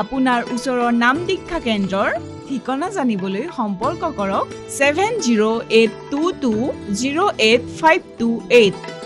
আপোনাৰ ওচৰৰ নাম দীক্ষা কেন্দ্ৰৰ ঠিকনা জানিবলৈ সম্পৰ্ক কৰক 7082208528।